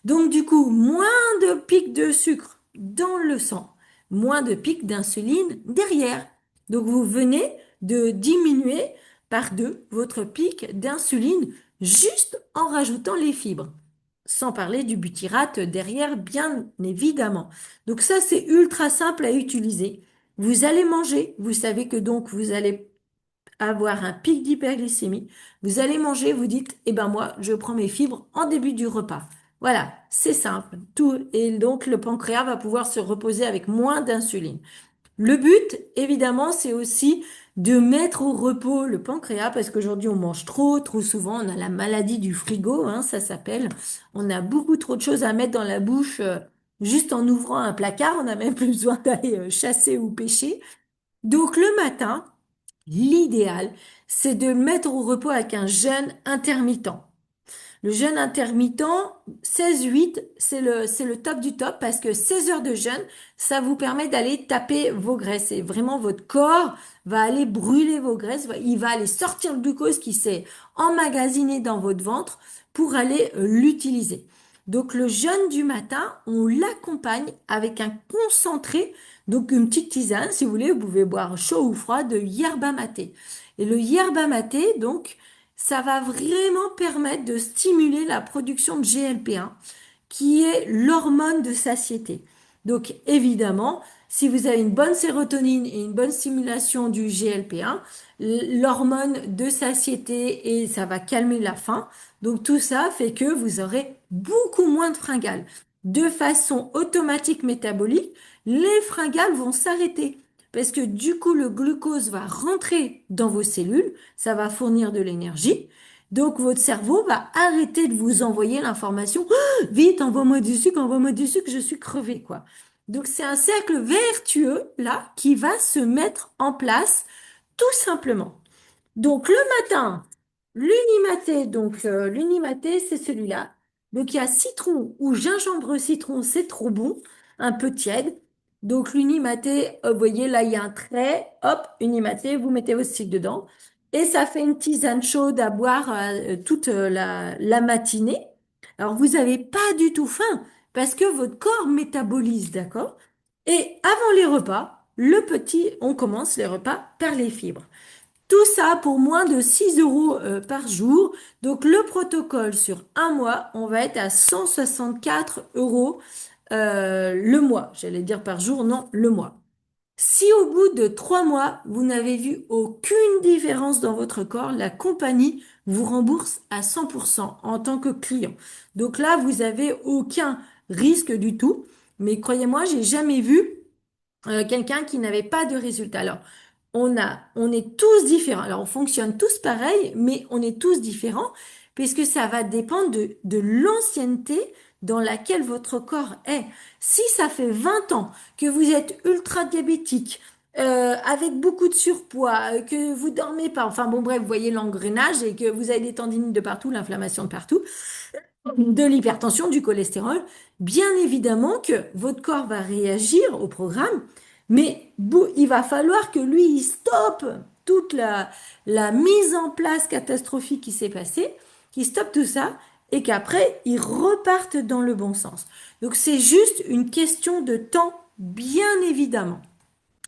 Donc du coup, moins de pics de sucre dans le sang, moins de pics d'insuline derrière. Donc vous venez de diminuer par 2 votre pic d'insuline juste en rajoutant les fibres. Sans parler du butyrate derrière, bien évidemment. Donc ça, c'est ultra simple à utiliser. Vous allez manger, vous savez que donc vous allez avoir un pic d'hyperglycémie. Vous allez manger, vous dites, eh ben moi, je prends mes fibres en début du repas. Voilà, c'est simple. Tout, et donc le pancréas va pouvoir se reposer avec moins d'insuline. Le but, évidemment, c'est aussi de mettre au repos le pancréas parce qu'aujourd'hui, on mange trop souvent. On a la maladie du frigo, hein, ça s'appelle. On a beaucoup trop de choses à mettre dans la bouche juste en ouvrant un placard. On n'a même plus besoin d'aller chasser ou pêcher. Donc, le matin, l'idéal, c'est de le mettre au repos avec un jeûne intermittent. Le jeûne intermittent, 16-8, c'est le top du top parce que 16 heures de jeûne, ça vous permet d'aller taper vos graisses. Et vraiment, votre corps va aller brûler vos graisses. Il va aller sortir le glucose qui s'est emmagasiné dans votre ventre pour aller l'utiliser. Donc, le jeûne du matin, on l'accompagne avec un concentré, donc une petite tisane, si vous voulez, vous pouvez boire chaud ou froid, de yerba maté. Et le yerba maté, donc, ça va vraiment permettre de stimuler la production de GLP-1, qui est l'hormone de satiété. Donc évidemment, si vous avez une bonne sérotonine et une bonne stimulation du GLP-1, l'hormone de satiété et ça va calmer la faim. Donc tout ça fait que vous aurez beaucoup moins de fringales. De façon automatique métabolique, les fringales vont s'arrêter parce que du coup le glucose va rentrer dans vos cellules, ça va fournir de l'énergie. Donc votre cerveau va arrêter de vous envoyer l'information vite, envoie-moi du sucre, je suis crevée, quoi. Donc, c'est un cercle vertueux, là, qui va se mettre en place, tout simplement. Donc, le matin, l'unimaté, l'unimaté, c'est celui-là. Donc, il y a citron ou gingembre citron, c'est trop bon, un peu tiède. Donc, l'unimaté, vous voyez, là, il y a un trait, hop, unimaté, vous mettez vos stick dedans. Et ça fait une tisane chaude à boire toute la matinée. Alors, vous n'avez pas du tout faim parce que votre corps métabolise, d'accord? Et avant les repas, on commence les repas par les fibres. Tout ça pour moins de 6 euros par jour. Donc le protocole sur un mois, on va être à 164 euros le mois. J'allais dire par jour, non, le mois. Si au bout de 3 mois, vous n'avez vu aucune différence dans votre corps, la compagnie vous rembourse à 100% en tant que client. Donc là, vous avez aucun risque du tout. Mais croyez-moi, j'ai jamais vu quelqu'un qui n'avait pas de résultat. Alors, on est tous différents. Alors, on fonctionne tous pareil, mais on est tous différents puisque ça va dépendre de l'ancienneté dans laquelle votre corps est. Si ça fait 20 ans que vous êtes ultra diabétique, avec beaucoup de surpoids, que vous dormez pas, enfin bon bref, vous voyez l'engrenage et que vous avez des tendinites de partout, l'inflammation de partout, de l'hypertension, du cholestérol, bien évidemment que votre corps va réagir au programme, mais il va falloir que lui, il stoppe toute la mise en place catastrophique qui s'est passée, qu'il stoppe tout ça, et qu'après, il reparte dans le bon sens. Donc c'est juste une question de temps, bien évidemment.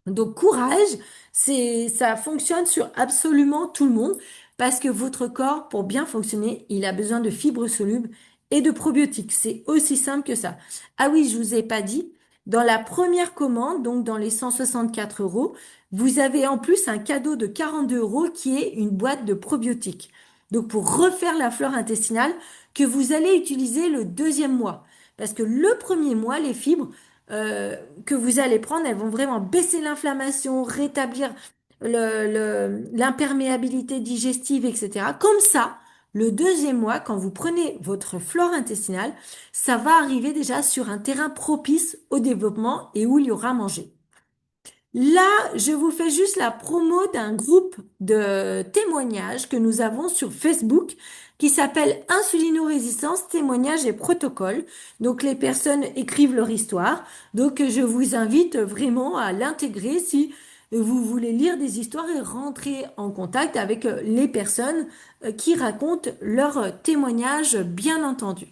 Donc courage, ça fonctionne sur absolument tout le monde parce que votre corps, pour bien fonctionner, il a besoin de fibres solubles et de probiotiques. C'est aussi simple que ça. Ah oui, je vous ai pas dit, dans la première commande, donc dans les 164 euros, vous avez en plus un cadeau de 42 euros qui est une boîte de probiotiques. Donc pour refaire la flore intestinale que vous allez utiliser le deuxième mois. Parce que le premier mois, les fibres, que vous allez prendre, elles vont vraiment baisser l'inflammation, rétablir l'imperméabilité digestive, etc. Comme ça, le deuxième mois, quand vous prenez votre flore intestinale, ça va arriver déjà sur un terrain propice au développement et où il y aura à manger. Là, je vous fais juste la promo d'un groupe de témoignages que nous avons sur Facebook qui s'appelle Insulino-résistance, témoignages et protocoles. Donc, les personnes écrivent leur histoire. Donc, je vous invite vraiment à l'intégrer si vous voulez lire des histoires et rentrer en contact avec les personnes qui racontent leurs témoignages, bien entendu.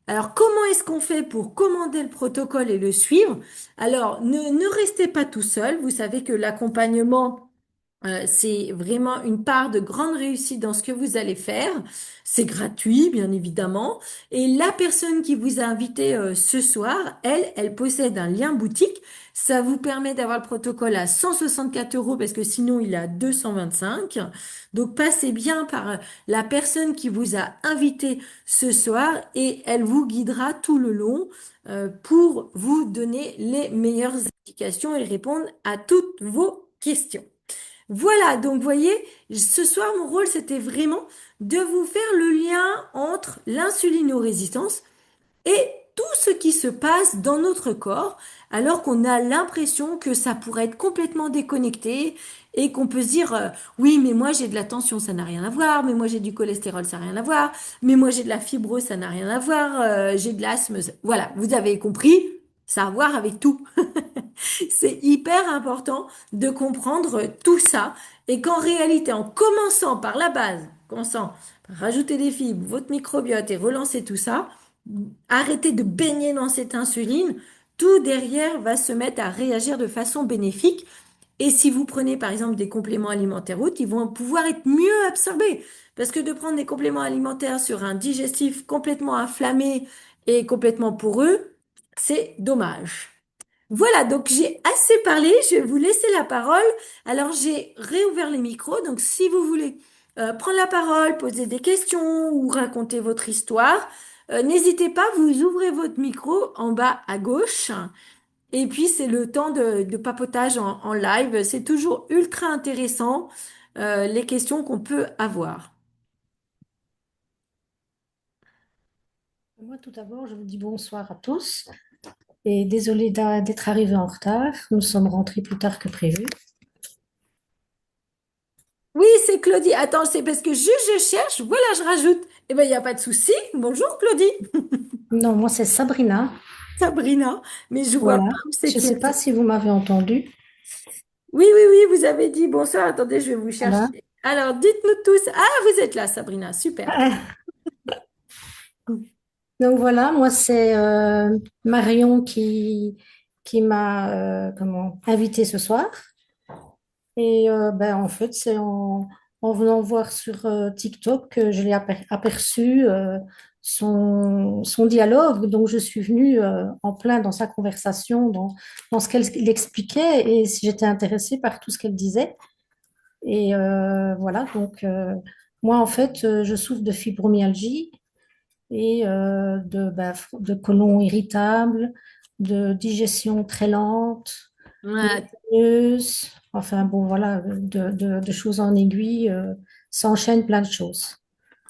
Alors, comment est-ce qu'on fait pour commander le protocole et le suivre? Alors, ne restez pas tout seul. Vous savez que l'accompagnement, c'est vraiment une part de grande réussite dans ce que vous allez faire. C'est gratuit, bien évidemment. Et la personne qui vous a invité ce soir, elle possède un lien boutique. Ça vous permet d'avoir le protocole à 164 euros parce que sinon il est à 225. Donc passez bien par la personne qui vous a invité ce soir et elle vous guidera tout le long pour vous donner les meilleures indications et répondre à toutes vos questions. Voilà, donc vous voyez, ce soir, mon rôle, c'était vraiment de vous faire le lien entre l'insulinorésistance et tout ce qui se passe dans notre corps, alors qu'on a l'impression que ça pourrait être complètement déconnecté et qu'on peut se dire, oui, mais moi j'ai de la tension, ça n'a rien à voir, mais moi j'ai du cholestérol, ça n'a rien à voir, mais moi j'ai de la fibrose, ça n'a rien à voir, j'ai de l'asthme, voilà, vous avez compris, ça a à voir avec tout. C'est hyper important de comprendre tout ça et qu'en réalité, en commençant par la base, commençant par rajouter des fibres, votre microbiote et relancer tout ça, arrêtez de baigner dans cette insuline, tout derrière va se mettre à réagir de façon bénéfique. Et si vous prenez par exemple des compléments alimentaires autres, ils vont pouvoir être mieux absorbés. Parce que de prendre des compléments alimentaires sur un digestif complètement inflammé et complètement poreux, c'est dommage. Voilà, donc j'ai assez parlé, je vais vous laisser la parole. Alors j'ai réouvert les micros, donc si vous voulez prendre la parole, poser des questions ou raconter votre histoire, n'hésitez pas, vous ouvrez votre micro en bas à gauche. Et puis c'est le temps de papotage en live. C'est toujours ultra intéressant, les questions qu'on peut avoir. Moi, tout d'abord, je vous dis bonsoir à tous et désolé d'être arrivé en retard. Nous sommes rentrés plus tard que prévu. Oui, c'est Claudie. Attends, c'est parce que juste je cherche, voilà, je rajoute. Eh ben, il n'y a pas de souci. Bonjour Claudie. Non, moi, c'est Sabrina. Sabrina, mais je vois Voilà. pas où c'est Je ne qu'il y a. sais pas si vous m'avez entendu. Oui, oui, oui, vous avez dit bonsoir. Attendez, je vais vous Voilà. chercher. Alors, dites-nous tous. Ah, vous êtes là, Sabrina. Super. Donc voilà, moi, c'est Marion qui m'a invitée ce soir. Et ben, en fait, c'est en venant voir sur TikTok que je l'ai aperçu son dialogue. Donc, je suis venue en plein dans sa conversation, dans ce qu'elle expliquait et si j'étais intéressée par tout ce qu'elle disait. Et voilà, donc moi, en fait, je souffre de fibromyalgie et de côlon irritable, de digestion très lente, Ouais, news, enfin bon, voilà, de choses en aiguille, s'enchaînent plein de choses.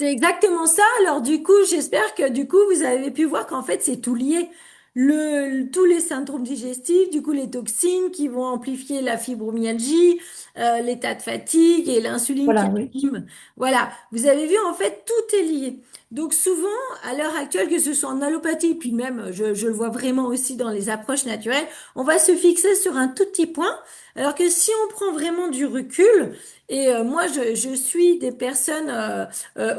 c'est exactement ça. Alors du coup, j'espère que du coup, vous avez pu voir qu'en fait, c'est tout lié. Tous les syndromes digestifs, du coup, les toxines qui vont amplifier la fibromyalgie, l'état de fatigue et l'insuline qui Voilà, oui, anime. Voilà, vous avez vu, en fait, tout est lié. Donc souvent, à l'heure actuelle, que ce soit en allopathie, puis même, je le vois vraiment aussi dans les approches naturelles, on va se fixer sur un tout petit point. Alors que si on prend vraiment du recul, et moi, je suis des personnes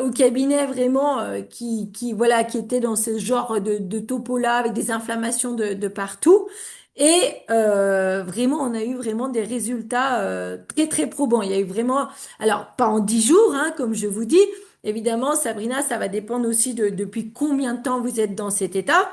au cabinet vraiment voilà, qui étaient dans ce genre de topo-là avec des inflammations de partout. Et vraiment, on a eu vraiment des résultats très, très probants. Il y a eu vraiment, alors pas en 10 jours, hein, comme je vous dis. Évidemment, Sabrina, ça va dépendre aussi de depuis combien de temps vous êtes dans cet état.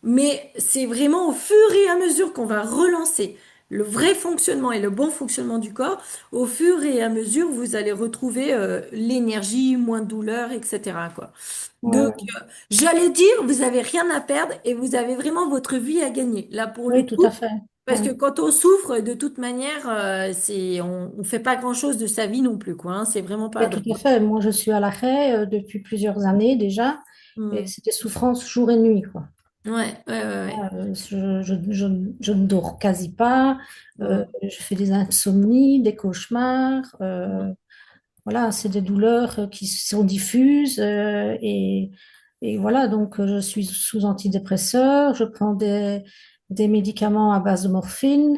Mais c'est vraiment au fur et à mesure qu'on va relancer le vrai fonctionnement et le bon fonctionnement du corps, au fur et à mesure, vous allez retrouver l'énergie, moins de douleur, etc., quoi. ouais, Donc, ouais. j'allais dire, vous avez rien à perdre et vous avez vraiment votre vie à gagner. Là, pour le Oui, tout coup, à fait. parce que Ouais. quand on souffre, de toute manière, on fait pas grand-chose de sa vie non plus, quoi, hein. C'est vraiment pas Oui, tout à drôle. fait. Moi, je suis à l'arrêt depuis plusieurs années déjà et Hmm. c'était souffrance jour et nuit, quoi. Ouais, ouais, ouais, ouais. Je ne dors quasi pas, Hmm. je fais des insomnies, des cauchemars. Hmm. Voilà, c'est des douleurs qui sont diffuses et voilà, donc je suis sous antidépresseurs, je prends des médicaments à base de morphine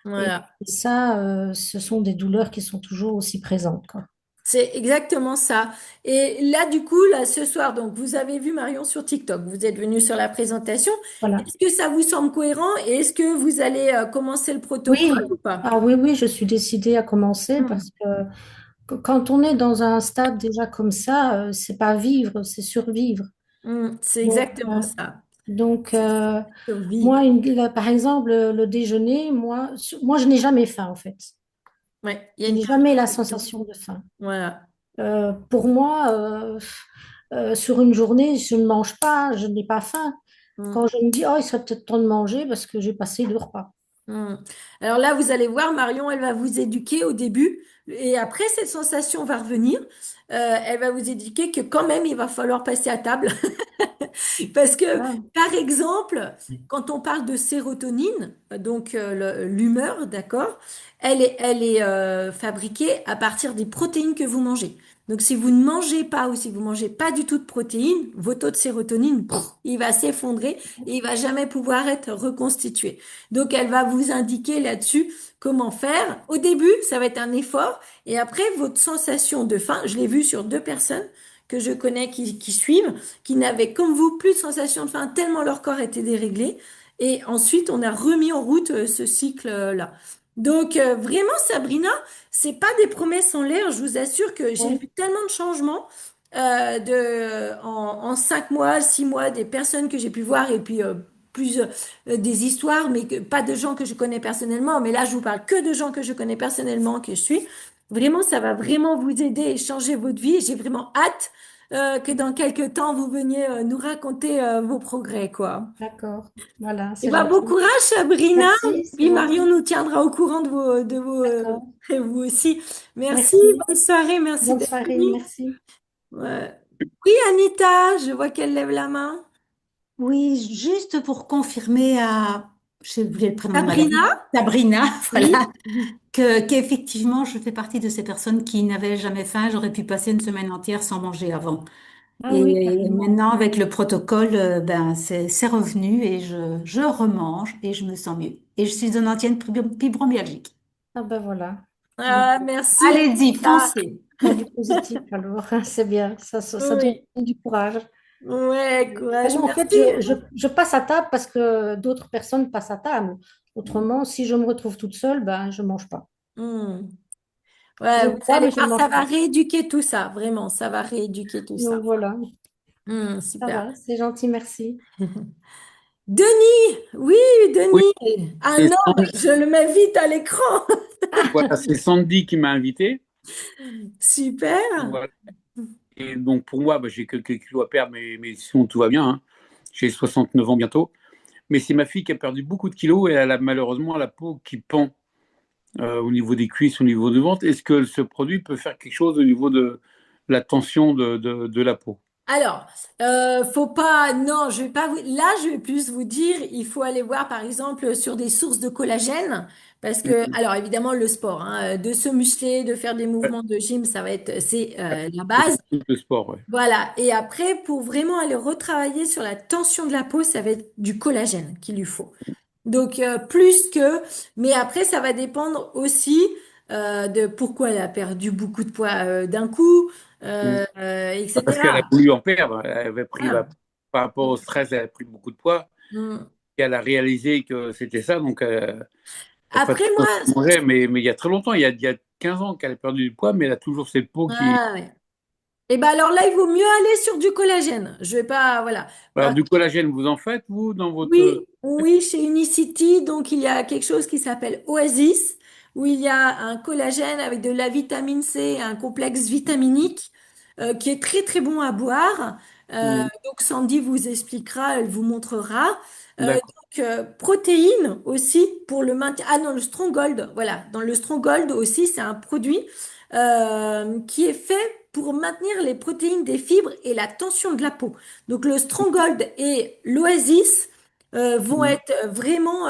et Voilà. ça, ce sont des douleurs qui sont toujours aussi présentes, quoi. C'est exactement ça. Et là, du coup, là, ce soir, donc, vous avez vu Marion sur TikTok. Vous êtes venu sur la présentation. Voilà. Est-ce que ça vous semble cohérent et est-ce que vous allez commencer le protocole Oui, ou pas? ah oui, oui, je suis décidée à commencer Hmm. parce que quand on est dans un stade déjà comme ça, c'est pas vivre, c'est survivre. Hmm. C'est Donc, exactement ça. donc C'est survie. moi, par exemple, le déjeuner, moi, je n'ai jamais faim en fait. Ouais, il y a Je une n'ai période jamais la de réflexion. sensation de faim. Voilà. Pour moi, sur une journée, je ne mange pas, je n'ai pas faim. Hmm. Quand je me dis, oh, il serait peut-être temps de manger parce que j'ai passé deux repas. Hmm. Alors là, vous allez voir, Marion, elle va vous éduquer au début. Et après, cette sensation va revenir. Elle va vous indiquer que quand même, il va falloir passer à table. Parce que, Ah, par exemple, quand on parle de sérotonine, donc l'humeur, d'accord, elle est fabriquée à partir des protéines que vous mangez. Donc, si vous ne mangez pas ou si vous mangez pas du tout de protéines, votre taux de sérotonine, il va s'effondrer et il va jamais pouvoir être reconstitué. Donc, elle va vous indiquer là-dessus comment faire. Au début, ça va être un effort et après, votre sensation de faim, je l'ai vu sur deux personnes que je connais qui suivent qui n'avaient comme vous plus de sensation de faim tellement leur corps était déréglé. Et ensuite, on a remis en route ce cycle-là. Donc vraiment, Sabrina, c'est pas des promesses en l'air. Je vous assure que j'ai oui, vu tellement de changements en 5 mois, 6 mois, des personnes que j'ai pu voir et puis plus des histoires, mais pas de gens que je connais personnellement. Mais là, je vous parle que de gens que je connais personnellement, que je suis. Vraiment, ça va vraiment vous aider et changer votre vie. J'ai vraiment hâte que dans quelques temps, vous veniez nous raconter vos progrès, quoi. d'accord. Voilà, Et c'est ben, bon gentil. courage, Sabrina. Merci, c'est Puis Marion gentil. nous tiendra au courant D'accord. vous aussi. Merci, Merci. bonne soirée, merci Bonne d'être soirée, venue. merci. Ouais. Oui, Anita, je vois qu'elle lève la main. Oui, juste pour confirmer à, j'ai oublié le prénom de madame, Sabrina? Sabrina, Oui. voilà, qu'effectivement, je fais partie de ces personnes qui n'avaient jamais faim. J'aurais pu passer une semaine entière sans manger avant. Ah oui, Et carrément. maintenant, avec le protocole, ben, c'est revenu et je remange et je me sens mieux. Et je suis une ancienne fibromyalgique. Ah ben voilà. Donc, Ah, merci, Allez-y, Anita. foncez. que du positif alors. C'est bien, ça donne Oui. du courage. Ouais, courage, Moi, en fait, merci. je passe à table parce que d'autres personnes passent à table. Autrement, si je me retrouve toute seule, ben, je ne mange pas. Hmm. Je Ouais, vous bois, allez mais je ne voir, ça mange va pas. rééduquer tout ça, vraiment, ça va rééduquer tout ça. Donc voilà, ça Super. va, c'est gentil, merci. Denis, oui, Oui, Denis, un c'est homme, Sandy, je le mets vite à l'écran. voilà, c'est Sandy qui m'a invité. Super. Voilà. Et donc pour moi, bah, j'ai quelques kilos à perdre, mais sinon tout va bien, hein. J'ai 69 ans bientôt. Mais c'est ma fille qui a perdu beaucoup de kilos et elle a malheureusement la peau qui pend au niveau des cuisses, au niveau du ventre. Est-ce que ce produit peut faire quelque chose au niveau de la tension de la peau? Alors, faut pas, non, je vais pas vous, là, je vais plus vous dire, il faut aller voir, par exemple, sur des sources de collagène, parce que, Mhm. alors, évidemment, le sport, hein, de se muscler, de faire des Ouais, mouvements de gym, ça va être, c'est la c'est base. beaucoup de sport, ouais. Voilà. Et après, pour vraiment aller retravailler sur la tension de la peau, ça va être du collagène qu'il lui faut. Donc, plus que, mais après, ça va dépendre aussi de pourquoi elle a perdu beaucoup de poids d'un coup, Mhm. Parce qu'elle a etc. voulu en perdre. Elle avait pris, Voilà. par rapport au stress, elle a pris beaucoup de poids. Mm. Et elle a réalisé que c'était ça, donc elle n'a pas Après, tout moi, mangé, mais il y a très longtemps, il y a 15 ans qu'elle a perdu du poids, mais elle a toujours cette peau qui. ah, ouais. Et ben alors là, il vaut mieux aller sur du collagène. Je vais pas, voilà. Alors, du collagène, vous en faites, vous, dans votre. Oui, oui, chez Unicity, donc il y a quelque chose qui s'appelle Oasis, où il y a un collagène avec de la vitamine C, un complexe vitaminique qui est très très bon à boire. Hmm, Donc Sandy vous expliquera, elle vous montrera. d'accord. Protéines aussi pour le maintien. Ah non, le Stronghold, voilà. Dans le Stronghold aussi, c'est un produit qui est fait pour maintenir les protéines des fibres et la tension de la peau. Donc le Stronghold et l'Oasis vont Hmm, être vraiment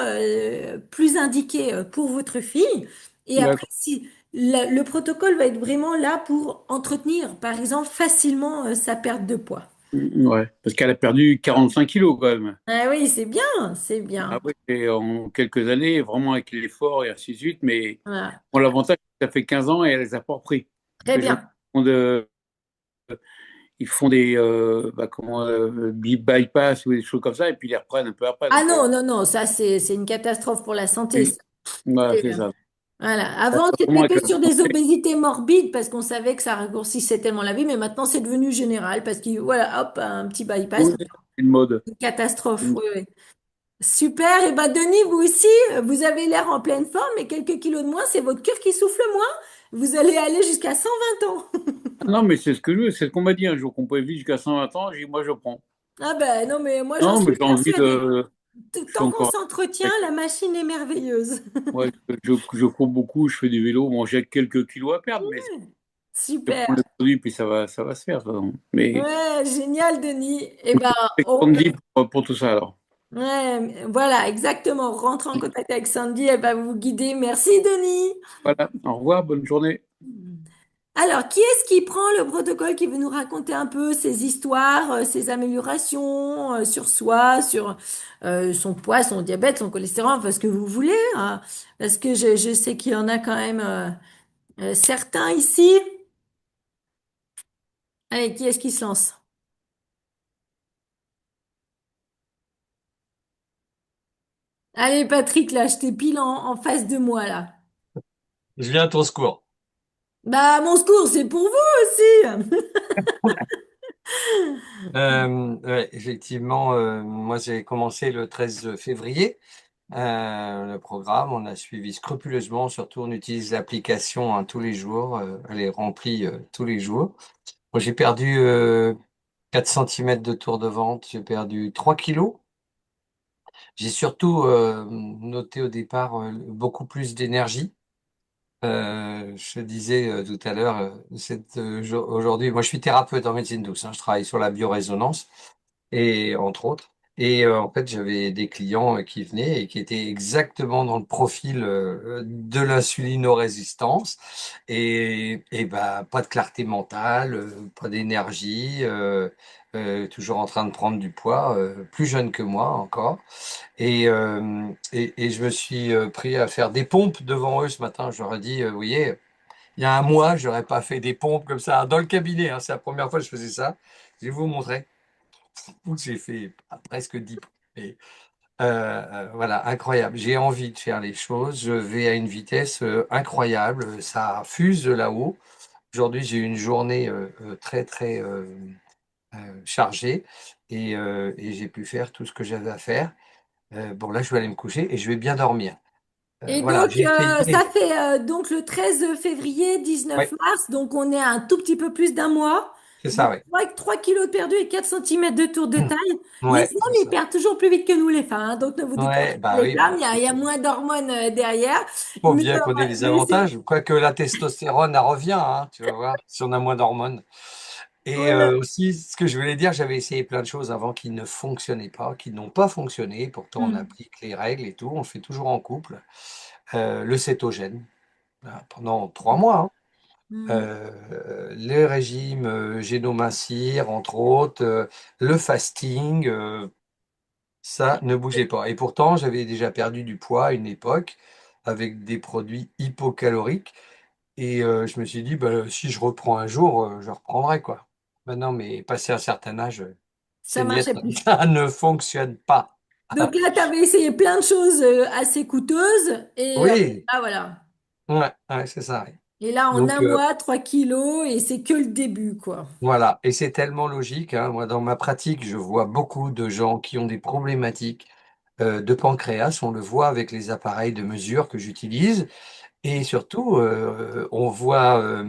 plus indiqués pour votre fille. Et après, d'accord. si le protocole va être vraiment là pour entretenir, par exemple, facilement sa perte de poids. Ouais, parce qu'elle a perdu 45 kilos quand même. Ah oui, c'est bien, c'est Ah bien. oui, et en quelques années, vraiment avec l'effort et ainsi de suite, mais Voilà. bon, l'avantage, c'est que ça fait 15 ans et elle les a pas repris. Très Les gens bien. ils font des bypass ou des choses comme ça, et puis ils les reprennent un peu après. Ah Donc, non, non, non, ça c'est une catastrophe pour la santé. oui, Ça. voilà, C'est, c'est ça. voilà. Avant, Vraiment c'était avec que la sur des santé, obésités morbides parce qu'on savait que ça raccourcissait tellement la vie, mais maintenant c'est devenu général parce que voilà, hop, un petit bypass, oui, c'est une mode. une catastrophe. Oui, oui. Super. Et ben Denis, vous aussi, vous avez l'air en pleine forme, mais quelques kilos de moins, c'est votre cœur qui souffle moins. Vous allez aller jusqu'à 120 ans. Ah non, mais c'est ce que je veux, c'est ce qu'on m'a dit un jour, qu'on pouvait vivre jusqu'à 120 ans. J'ai dit, moi, je prends. Ah ben non, mais moi j'en Non, mais suis j'ai envie persuadée. Je suis Tant qu'on encore s'entretient, avec. la machine est merveilleuse. Ouais, je cours beaucoup, je fais du vélo. Bon, j'ai quelques kilos à perdre, mais je Super. prends le produit, puis ça va se faire. Ça. Mais Ouais, génial, Denis. Eh ben, c'est Sandy pour tout ça, alors. ouais, voilà, exactement. Rentrez en contact avec Sandy, elle va vous guider. Merci, Denis. Voilà, au revoir, bonne journée. Alors, qui est-ce qui prend le protocole, qui veut nous raconter un peu ses histoires, ses améliorations sur soi, sur son poids, son diabète, son cholestérol, enfin ce que vous voulez, hein. Parce que je sais qu'il y en a quand même certains ici. Allez, qui est-ce qui se lance? Allez, Patrick, là, je t'ai pile en face de moi, là. Je viens à ton secours. Bah, mon secours, c'est pour vous aussi. Ouais, effectivement, moi j'ai commencé le 13 février le programme. On a suivi scrupuleusement, surtout on utilise l'application hein, tous les jours. Elle est remplie tous les jours. Moi, j'ai perdu 4 cm de tour de ventre, j'ai perdu 3 kilos. J'ai surtout noté au départ beaucoup plus d'énergie. Je te disais tout à l'heure, aujourd'hui, moi je suis thérapeute en médecine douce, hein, je travaille sur la biorésonance et entre autres. Et en fait, j'avais des clients qui venaient et qui étaient exactement dans le profil de l'insulinorésistance et bah pas de clarté mentale, pas d'énergie, toujours en train de prendre du poids, plus jeune que moi encore. Et je me suis pris à faire des pompes devant eux ce matin. Je leur ai dit, vous voyez, il y a un mois, j'aurais pas fait des pompes comme ça dans le cabinet, hein. C'est la première fois que je faisais ça. Je vais vous montrer. J'ai fait presque 10 pompes. Et, voilà, incroyable. J'ai envie de faire les choses. Je vais à une vitesse incroyable. Ça fuse là-haut. Aujourd'hui, j'ai eu une journée très chargée et j'ai pu faire tout ce que j'avais à faire. Bon, là, je vais aller me coucher et je vais bien dormir. Et Voilà, donc, j'ai ça essayé. fait donc le 13 février, Oui, 19 mars, donc on est à un tout petit peu plus d'un mois. c'est ça, Donc, oui. 3 kilos de perdu et 4 centimètres de tour de taille. Les Ouais, hommes, c'est ils ça. perdent toujours plus vite que nous, les femmes, hein. Donc, ne vous découragez Ouais, pas, bah les oui, femmes, bah, il y a moins d'hormones derrière. faut Mais, bien qu'on ait les mais c'est... avantages. Quoique la testostérone, elle revient, hein, tu vas voir, si on a moins d'hormones. Et Voilà. aussi, ce que je voulais dire, j'avais essayé plein de choses avant qui ne fonctionnaient pas, qui n'ont pas fonctionné. Pourtant, on Hmm. applique les règles et tout, on le fait toujours en couple. Le cétogène, pendant 3 mois, hein. Hmm. Le régime génomincire, entre autres, le fasting, ça ne bougeait pas. Et pourtant, j'avais déjà perdu du poids à une époque avec des produits hypocaloriques. Et je me suis dit, bah, si je reprends un jour, je reprendrai, quoi. Maintenant, mais passé un certain âge, Ça c'est net, marchait plus. ça ne fonctionne pas. Donc là, tu avais essayé plein de choses assez coûteuses. Et Oui, là, voilà. ouais, c'est ça. Oui. Et là, en Donc, un mois, 3 kilos, et c'est que le début, quoi. voilà, et c'est tellement logique, hein. Moi, dans ma pratique, je vois beaucoup de gens qui ont des problématiques de pancréas. On le voit avec les appareils de mesure que j'utilise. Et surtout, on voit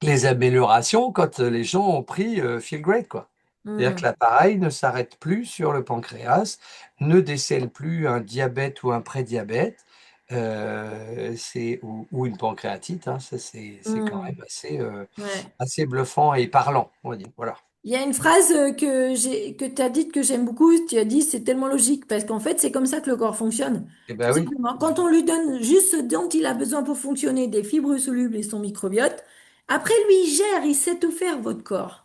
les améliorations quand les gens ont pris Feel Great, quoi. C'est-à-dire que Hmm. l'appareil ne s'arrête plus sur le pancréas, ne décèle plus un diabète ou un prédiabète, ou une pancréatite, hein. Ça, c'est quand Hmm. même Ouais. assez bluffant et parlant, on va dire. Voilà. Il y a une phrase que tu as dite que j'aime beaucoup. Tu as dit c'est tellement logique parce qu'en fait, c'est comme ça que le corps fonctionne. Eh Tout ben oui. simplement, quand on lui donne juste ce dont il a besoin pour fonctionner, des fibres solubles et son microbiote, après lui, il gère, il sait tout faire, votre corps.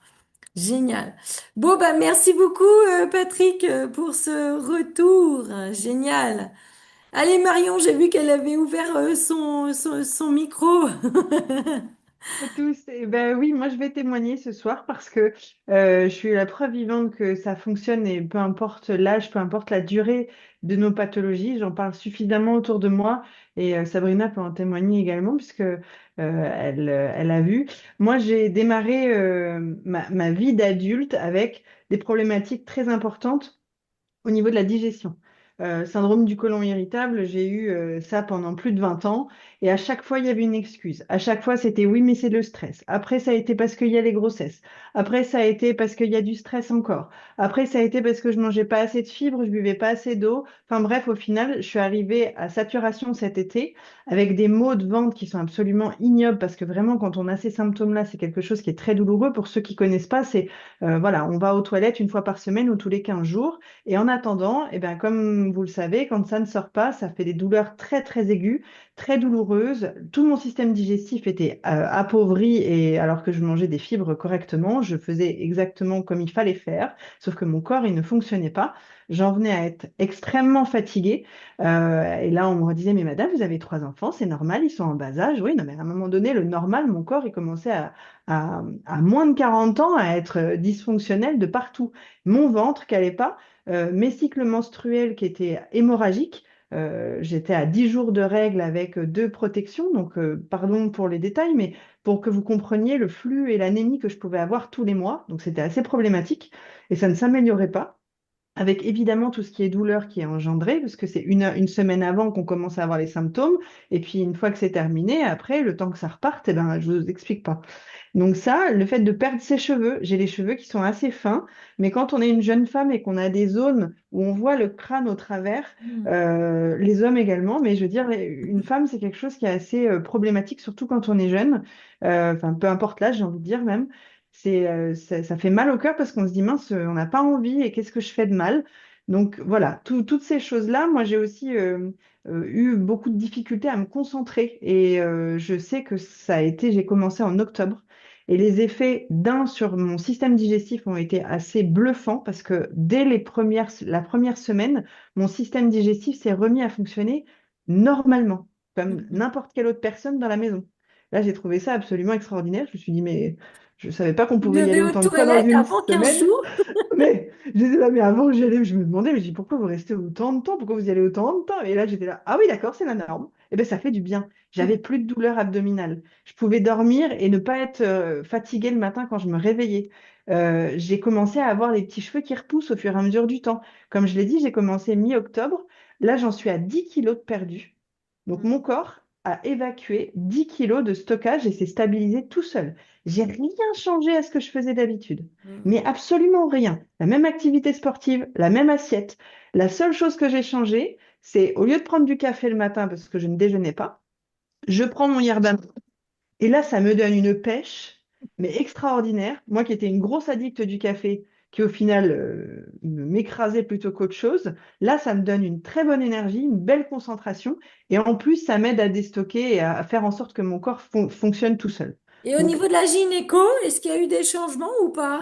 Génial. Bon, bah, merci beaucoup, Patrick, pour ce retour. Génial. Allez, Marion, j'ai vu qu'elle avait ouvert son micro. À tous. Eh ben oui, moi je vais témoigner ce soir parce que je suis la preuve vivante que ça fonctionne et peu importe l'âge, peu importe la durée de nos pathologies, j'en parle suffisamment autour de moi et Sabrina peut en témoigner également puisque elle a vu. Moi j'ai démarré ma vie d'adulte avec des problématiques très importantes au niveau de la digestion. syndrome du côlon irritable, j'ai eu ça pendant plus de 20 ans. Et à chaque fois, il y avait une excuse. À chaque fois, c'était oui, mais c'est le stress. Après, ça a été parce qu'il y a les grossesses. Après, ça a été parce qu'il y a du stress encore. Après, ça a été parce que je mangeais pas assez de fibres, je buvais pas assez d'eau. Enfin bref, au final, je suis arrivée à saturation cet été avec des maux de ventre qui sont absolument ignobles parce que vraiment, quand on a ces symptômes-là, c'est quelque chose qui est très douloureux. Pour ceux qui connaissent pas, c'est voilà, on va aux toilettes une fois par semaine ou tous les 15 jours. Et en attendant, eh ben, comme vous le savez, quand ça ne sort pas, ça fait des douleurs très très aiguës, très douloureuses. Tout mon système digestif était appauvri et alors que je mangeais des fibres correctement, je faisais exactement comme il fallait faire, sauf que mon corps, il ne fonctionnait pas. J'en venais à être extrêmement fatiguée. Et là, on me redisait, mais madame, vous avez 3 enfants, c'est normal, ils sont en bas âge. Oui, non, mais à un moment donné, le normal, mon corps, il commençait à moins de 40 ans à être dysfonctionnel de partout. Mon ventre qui n'allait pas, mes cycles menstruels qui étaient hémorragiques. J'étais à 10 jours de règles avec 2 protections, donc pardon pour les détails, mais pour que vous compreniez le flux et l'anémie que je pouvais avoir tous les mois. Donc c'était assez problématique et ça ne s'améliorait pas avec évidemment tout ce qui est douleur qui est engendré, parce que c'est une semaine avant qu'on commence à avoir les symptômes, et puis une fois que c'est terminé, après, le temps que ça reparte, eh ben, je ne vous explique pas. Donc ça, le fait de perdre ses cheveux, j'ai les cheveux qui sont assez fins, mais quand on est une jeune femme et qu'on a des zones où on voit le crâne au travers, Mm. les hommes également, mais je veux dire, une femme, c'est quelque chose qui est assez problématique, surtout quand on est jeune, enfin peu importe l'âge, j'ai envie de dire même. Ça fait mal au cœur parce qu'on se dit, mince, on n'a pas envie et qu'est-ce que je fais de mal? Donc voilà, toutes ces choses-là, moi j'ai aussi eu beaucoup de difficultés à me concentrer et je sais que ça a été, j'ai commencé en octobre. Et les effets d'un sur mon système digestif ont été assez bluffants parce que dès la première semaine, mon système digestif s'est remis à fonctionner normalement, comme Mm. n'importe quelle autre personne dans la maison. Là, j'ai trouvé ça absolument extraordinaire. Je me suis dit, mais je ne savais pas qu'on Tu pouvait y devais aller aux autant de fois dans toilettes une avant 15 semaine. jours? Mais j'étais là, mais avant j'y allais, je me demandais, mais je dis, pourquoi vous restez autant de temps? Pourquoi vous y allez autant de temps? Et là, j'étais là, ah oui, d'accord, c'est la norme. Et bien, ça fait du bien. J'avais plus de douleur abdominale. Je pouvais dormir et ne pas être fatiguée le matin quand je me réveillais. J'ai commencé à avoir les petits cheveux qui repoussent au fur et à mesure du temps. Comme je l'ai dit, j'ai commencé mi-octobre. Là, j'en suis à 10 kilos de perdu. Donc, mon corps a évacué 10 kilos de stockage et s'est stabilisé tout seul. J'ai rien changé à ce que je faisais d'habitude, Mm. mais absolument rien. La même activité sportive, la même assiette. La seule chose que j'ai changée, c'est au lieu de prendre du café le matin parce que je ne déjeunais pas, je prends mon yerba mate. Et là, ça me donne une pêche, mais extraordinaire. Moi qui étais une grosse addicte du café, qui au final m'écrasait plutôt qu'autre chose, là, ça me donne une très bonne énergie, une belle concentration. Et en plus, ça m'aide à déstocker et à faire en sorte que mon corps fonctionne tout seul. Et au Donc, niveau de la gynéco, est-ce qu'il y a eu des changements ou pas?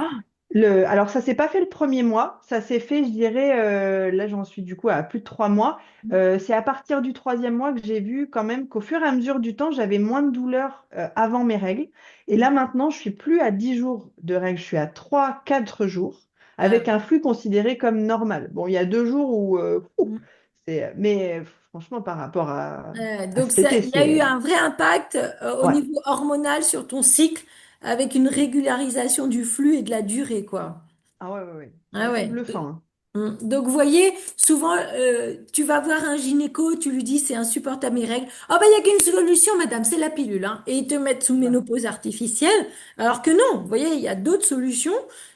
alors, ça s'est pas fait le premier mois, ça s'est fait, je dirais, là j'en suis du coup à plus de 3 mois. C'est à partir du troisième mois que j'ai vu quand même qu'au fur et à mesure du temps, j'avais moins de douleurs avant mes règles. Et là maintenant, je suis plus à 10 jours de règles, je suis à 3, 4 jours, avec un flux considéré comme normal. Bon, il y a 2 jours où, mais franchement, par rapport à Donc cet ça, été, il y a eu c'est... un vrai impact au Ouais. niveau hormonal sur ton cycle avec une régularisation du flux et de la durée, quoi. Ah ouais, ouais, ouais. Ah Assez ouais. bluffant, hein. Donc, vous voyez, souvent, tu vas voir un gynéco, tu lui dis c'est insupportable mes règles. Ah ben, il n'y a qu'une solution, madame, c'est la pilule, hein. Et ils te mettent sous Ouais. ménopause artificielle. Alors que non, vous voyez, il y a d'autres solutions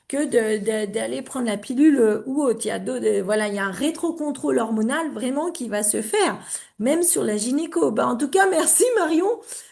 que d'aller prendre la pilule ou autre. Il y a d'autres, voilà, il y a un rétrocontrôle hormonal vraiment qui va se faire, même sur la gynéco. Ben, en tout cas, merci Marion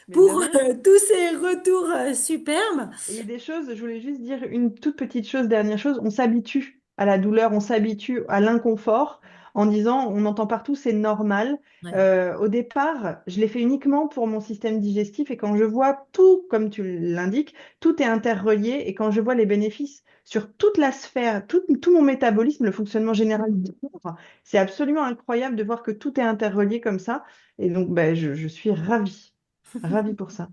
Mais de pour rien. tous ces retours superbes. Et il y a des choses, je voulais juste dire une toute petite chose, dernière chose, on s'habitue à la douleur, on s'habitue à l'inconfort en disant on entend partout c'est normal. Ouais. Au départ, je l'ai fait uniquement pour mon système digestif et quand je vois tout, comme tu l'indiques, tout est interrelié et quand je vois les bénéfices sur toute la sphère, tout mon métabolisme, le fonctionnement général du corps, c'est absolument incroyable de voir que tout est interrelié comme ça. Et donc, ben, je suis ravie, ravie pour ça.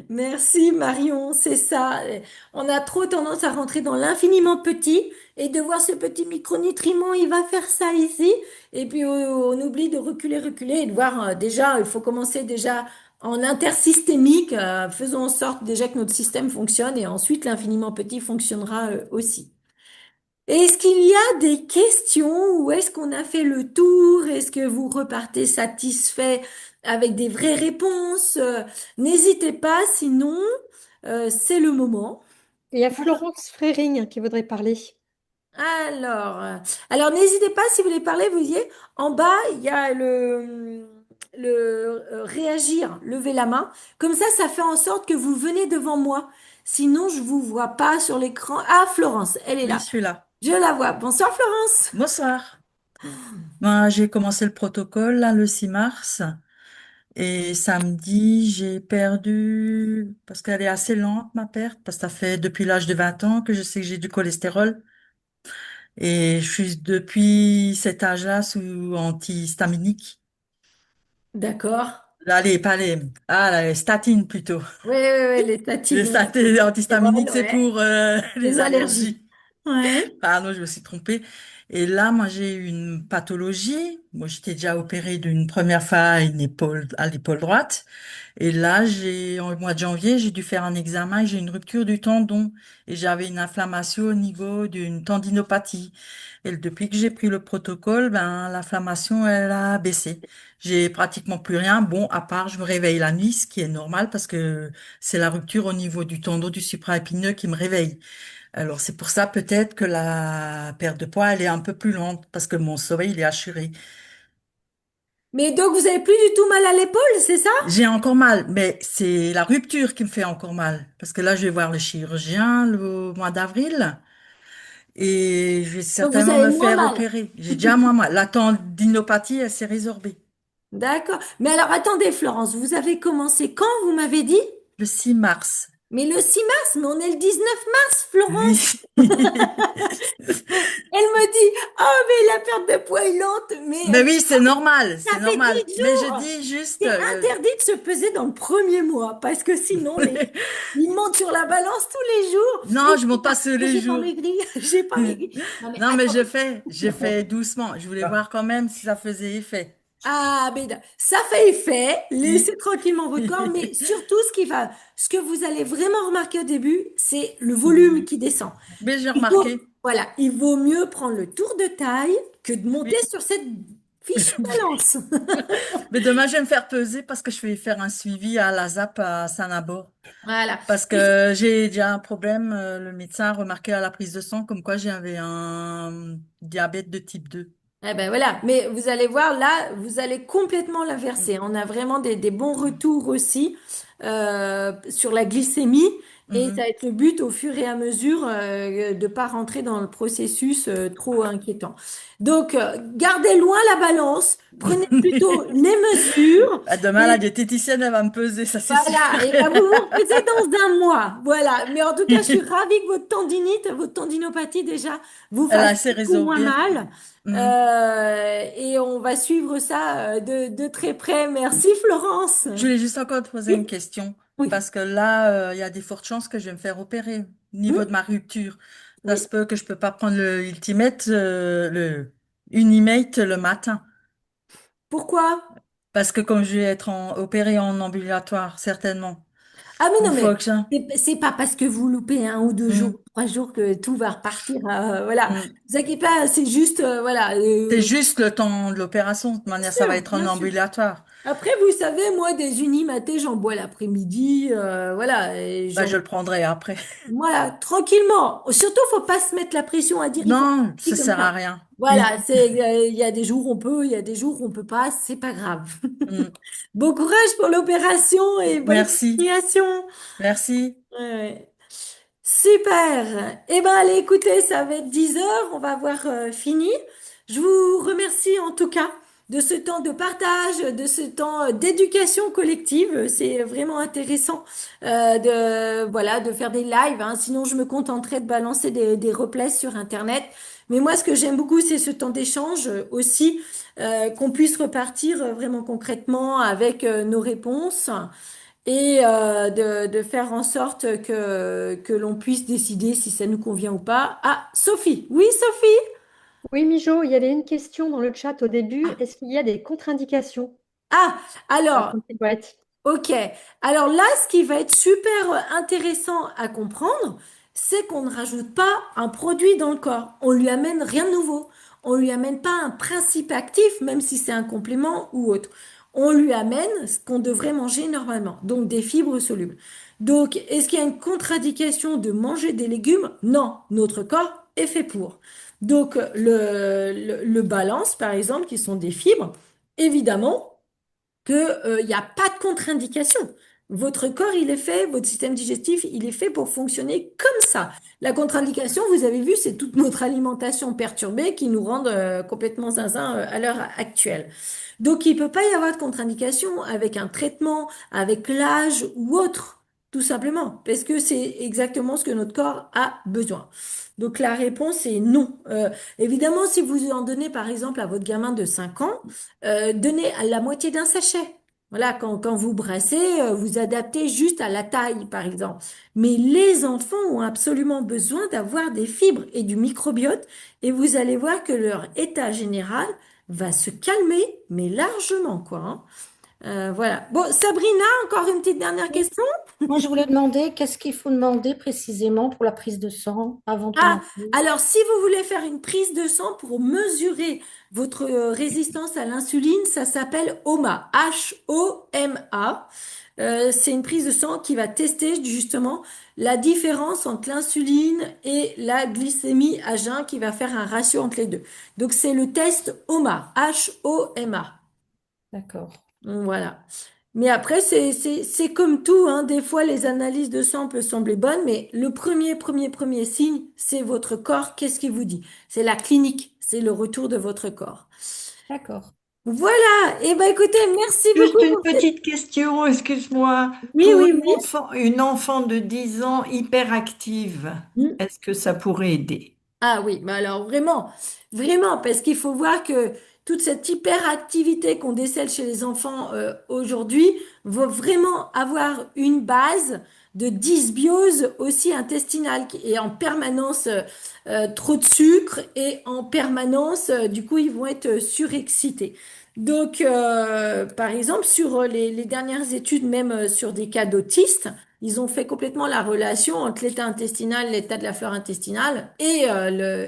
Merci Marion, c'est ça. On a trop tendance à rentrer dans l'infiniment petit et de voir ce petit micronutriment, il va faire ça ici. Et puis on oublie de reculer, reculer et de voir déjà, il faut commencer déjà en intersystémique. Faisons en sorte déjà que notre système fonctionne et ensuite l'infiniment petit fonctionnera aussi. Est-ce qu'il y a des questions ou est-ce qu'on a fait le tour? Est-ce que vous repartez satisfait avec des vraies réponses? N'hésitez pas, sinon, c'est le moment. Il y a Florence Frering qui voudrait parler. Alors, n'hésitez pas si vous voulez parler, vous voyez, en bas, il y a le réagir, lever la main. Comme ça fait en sorte que vous venez devant moi. Sinon, je vous vois pas sur l'écran. Ah, Florence, elle est Oui, là. je suis là. Je la vois. Bonsoir, Florence. Bonsoir. Ben, j'ai commencé le protocole là, le 6 mars et samedi, j'ai perdu, parce qu'elle est assez lente ma perte, parce que ça fait depuis l'âge de 20 ans que je sais que j'ai du cholestérol et je suis depuis cet âge-là sous antihistaminique. D'accord. Allez, pas les statines plutôt. Oui, oui, oui, les Les statines, ouais, pour le statines cholestérol, antihistaminiques, c'est ouais. pour Les les allergies. allergies. Ouais. Pardon, je me suis trompée. Et là, moi, j'ai eu une pathologie. Moi, j'étais déjà opérée d'une première fois à l'épaule droite. Et là, au mois de janvier, j'ai dû faire un examen et j'ai une rupture du tendon. Et j'avais une inflammation au niveau d'une tendinopathie. Et depuis que j'ai pris le protocole, ben, l'inflammation, elle a baissé. J'ai pratiquement plus rien. Bon, à part, je me réveille la nuit, ce qui est normal parce que c'est la rupture au niveau du tendon du supraépineux qui me réveille. Alors, c'est pour ça peut-être que la perte de poids, elle est un peu plus lente parce que mon sommeil, il est assuré. Mais donc, vous avez plus du tout mal à l'épaule, c'est ça? J'ai encore mal, mais c'est la rupture qui me fait encore mal. Parce que là, je vais voir le chirurgien le mois d'avril et je vais Donc, vous certainement avez me moins faire mal. opérer. J'ai déjà moins mal. La tendinopathie, elle s'est résorbée. D'accord. Mais alors, attendez, Florence, vous avez commencé quand, vous m'avez dit? Le 6 mars. Mais le 6 mars, mais on est le 19 mars, Florence. Oui. Elle me dit, oh, mais la perte de poids est lente, mais Mais oui, c'est normal, ça c'est fait normal. 10 Mais je jours. dis juste, C'est interdit de se peser dans le premier mois, parce que sinon, ils montent sur la balance tous les jours. non, Et je monte pas sur les j'ai pas jours. maigri, j'ai pas maigri. Non, mais Non, mais attends. j'ai fait doucement. Je voulais voir quand même si ça faisait effet. Ah, mais ça fait effet. Oui. Laissez tranquillement votre corps, mais surtout, ce que vous allez vraiment remarquer au début, c'est le Mm. volume qui descend. Mais j'ai Il vaut, remarqué. voilà, il vaut mieux prendre le tour de taille que de monter Oui. sur cette fichue balance. Mais demain, je vais me faire peser parce que je vais faire un suivi à la ZAP à Saint-Nabord. Voilà. Parce que j'ai déjà un problème. Le médecin a remarqué à la prise de sang comme quoi j'avais un diabète de type 2. Eh ben voilà, mais vous allez voir, là, vous allez complètement l'inverser. On a vraiment des bons retours aussi sur la glycémie et ça Mhm. va être le but au fur et à mesure de pas rentrer dans le processus trop inquiétant. Donc, gardez loin la balance, prenez plutôt les mesures Demain, la et diététicienne, elle va me peser, ça c'est sûr. voilà, et ben vous vous reposez dans un mois. Voilà, mais en tout cas, je suis ravie que votre tendinite, votre tendinopathie déjà vous Elle fasse a assez beaucoup moins résorbé. mal. Mhm. Et on va suivre ça de très près. Merci Florence. Je voulais juste encore te poser une Oui, question. oui, Parce que là, il y a des fortes chances que je vais me faire opérer au niveau hmm, de ma rupture. Ça oui. se peut que je peux pas prendre le Ultimate, le Unimate le matin. Pourquoi? Parce que comme je vais être opérée en ambulatoire, certainement. Ah mais Il non, faut mais que ça. c'est pas parce que vous loupez un ou deux jours, Hmm, 3 jours que tout va repartir. Voilà, ne hmm. vous inquiétez pas, c'est juste, voilà. C'est juste le temps de l'opération. De toute Bien manière, ça va sûr, être en bien sûr. ambulatoire. Après, vous savez, moi, des unimatés, j'en bois l'après-midi, voilà, et Bah, je le prendrai après. voilà, tranquillement. Surtout, faut pas se mettre la pression à dire il faut Non, faire ça ci comme sert à ça. rien. Oui. Voilà, il y a des jours on peut, il y a des jours on peut pas, c'est pas grave. Hmm. Bon courage pour l'opération et bonne Merci. continuation. Merci. Ouais. Super. Eh ben, allez, écoutez, ça va être 10 heures. On va avoir fini. Je vous remercie en tout cas de ce temps de partage, de ce temps d'éducation collective. C'est vraiment intéressant voilà, de faire des lives, hein. Sinon, je me contenterai de balancer des replays sur Internet. Mais moi, ce que j'aime beaucoup, c'est ce temps d'échange aussi, qu'on puisse repartir vraiment concrètement avec nos réponses et de faire en sorte que l'on puisse décider si ça nous convient ou pas. Ah, Sophie. Oui, Sophie? Oui, Mijo, il y avait une question dans le chat au début. Est-ce qu'il y a des contre-indications Ah, à alors, prendre cette boîte? ok. Alors là, ce qui va être super intéressant à comprendre, c'est qu'on ne rajoute pas un produit dans le corps. On lui amène rien de nouveau. On lui amène pas un principe actif, même si c'est un complément ou autre. On lui amène ce qu'on devrait manger normalement, donc des fibres solubles. Donc, est-ce qu'il y a une contre-indication de manger des légumes? Non, notre corps est fait pour. Donc, le balance, par exemple, qui sont des fibres, évidemment, que, il n'y a pas de contre-indication. Votre corps, il est fait, votre système digestif, il est fait pour fonctionner comme ça. La contre-indication, vous avez vu, c'est toute notre alimentation perturbée qui nous rend complètement zinzin à l'heure actuelle. Donc, il peut pas y avoir de contre-indication avec un traitement, avec l'âge ou autre, tout simplement, parce que c'est exactement ce que notre corps a besoin. Donc, la réponse est non. Évidemment, si vous en donnez, par exemple, à votre gamin de 5 ans, donnez à la moitié d'un sachet. Voilà, quand vous brassez, vous adaptez juste à la taille, par exemple. Mais les enfants ont absolument besoin d'avoir des fibres et du microbiote, et vous allez voir que leur état général va se calmer, mais largement, quoi, hein. Voilà. Bon, Sabrina, encore une petite dernière question. Moi, je voulais demander, qu'est-ce qu'il faut demander précisément pour la prise de sang avant de Ah, commencer? alors si vous voulez faire une prise de sang pour mesurer votre résistance à l'insuline, ça s'appelle HOMA, H-O-M-A. C'est une prise de sang qui va tester justement la différence entre l'insuline et la glycémie à jeun, qui va faire un ratio entre les deux. Donc c'est le test HOMA, H-O-M-A. D'accord. Voilà. Mais après, c'est comme tout, hein. Des fois, les analyses de sang peuvent sembler bonnes, mais le premier signe, c'est votre corps. Qu'est-ce qu'il vous dit? C'est la clinique, c'est le retour de votre corps. D'accord. Voilà. Eh ben, écoutez, merci Juste beaucoup une pour cette... petite question, excuse-moi. Oui, Pour oui, oui. une enfant de 10 ans hyperactive, Hmm. est-ce que ça pourrait aider? Ah oui, mais alors vraiment, vraiment, parce qu'il faut voir que toute cette hyperactivité qu'on décèle chez les enfants aujourd'hui va vraiment avoir une base de dysbiose aussi intestinale et en permanence trop de sucre et en permanence, du coup, ils vont être surexcités. Donc, par exemple, sur les dernières études, même sur des cas d'autistes, ils ont fait complètement la relation entre l'état intestinal, l'état de la flore intestinale et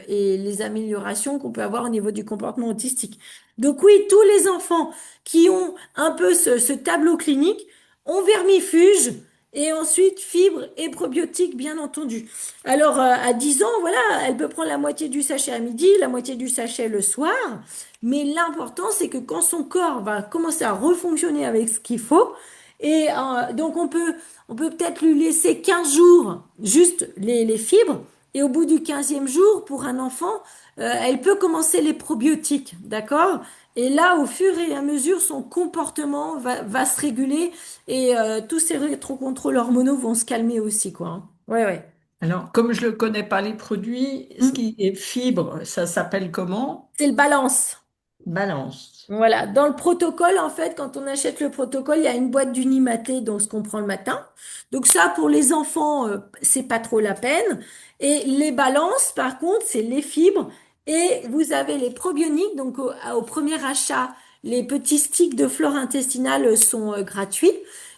les améliorations qu'on peut avoir au niveau du comportement autistique. Donc oui, tous les enfants qui ont un peu ce tableau clinique ont vermifuge et ensuite fibres et probiotiques, bien entendu. Alors, à 10 ans, voilà, elle peut prendre la moitié du sachet à midi, la moitié du sachet le soir. Mais l'important, c'est que quand son corps va commencer à refonctionner avec ce qu'il faut, et donc on peut peut-être lui laisser 15 jours, juste les fibres, et au bout du 15e jour, pour un enfant, elle peut commencer les probiotiques, d'accord? Et là, au fur et à mesure, son comportement va se réguler et tous ces rétrocontrôles hormonaux vont se calmer aussi, quoi, hein. Ouais, ouais. Alors, comme je ne connais pas les produits, ce Hmm. qui est fibre, ça s'appelle comment? C'est le balance. Balance. Voilà, dans le protocole, en fait, quand on achète le protocole, il y a une boîte d'Unimaté, donc ce qu'on prend le matin. Donc ça, pour les enfants, c'est pas trop la peine. Et les balances, par contre, c'est les fibres. Et vous avez les probioniques, donc au premier achat, les petits sticks de flore intestinale sont gratuits.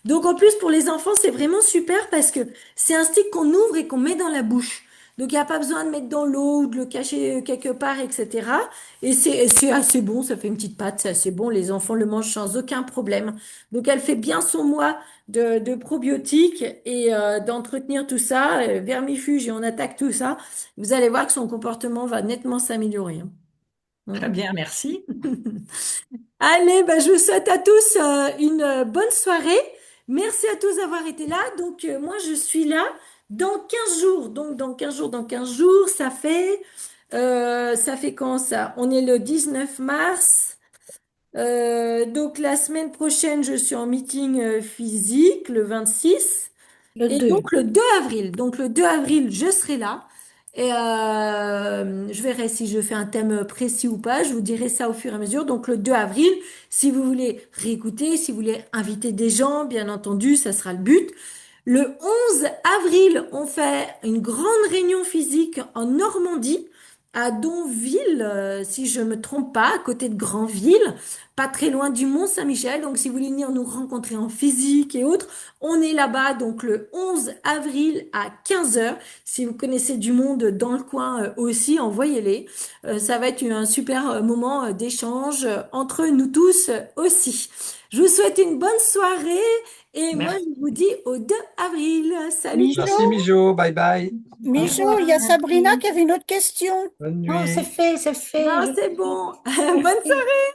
Donc en plus, pour les enfants, c'est vraiment super parce que c'est un stick qu'on ouvre et qu'on met dans la bouche. Donc il n'y a pas besoin de mettre dans l'eau ou de le cacher quelque part, etc. Et c'est assez bon, ça fait une petite pâte, c'est assez bon. Les enfants le mangent sans aucun problème. Donc elle fait bien son mois de probiotiques et d'entretenir tout ça, vermifuge et on attaque tout ça. Vous allez voir que son comportement va nettement s'améliorer, hein. Très bien, merci. Allez, ben, je vous souhaite à tous une bonne soirée. Merci à tous d'avoir été là. Donc moi je suis là dans 15 jours. Donc dans 15 jours, ça fait quand ça? On est le 19 mars. Donc la semaine prochaine, je suis en meeting physique le 26 Le et 2. donc le 2 avril. Donc le 2 avril, je serai là et je verrai si je fais un thème précis ou pas. Je vous dirai ça au fur et à mesure. Donc le 2 avril, si vous voulez réécouter, si vous voulez inviter des gens, bien entendu, ça sera le but. Le 11 avril, on fait une grande réunion physique en Normandie. à Donville, si je me trompe pas, à côté de Granville, pas très loin du Mont-Saint-Michel. Donc, si vous voulez venir nous rencontrer en physique et autres, on est là-bas donc le 11 avril à 15 heures. Si vous connaissez du monde dans le coin aussi, envoyez-les. Ça va être un super moment d'échange entre nous tous aussi. Je vous souhaite une bonne soirée et moi, Merci. je vous dis au 2 avril. Salut tout Merci Mijo, Mijo, bye bye. le monde. Au Mijo, revoir. il y a Sabrina qui avait une autre question. Bonne Non, c'est nuit. fait, c'est fait. Non, c'est bon. Bonne soirée.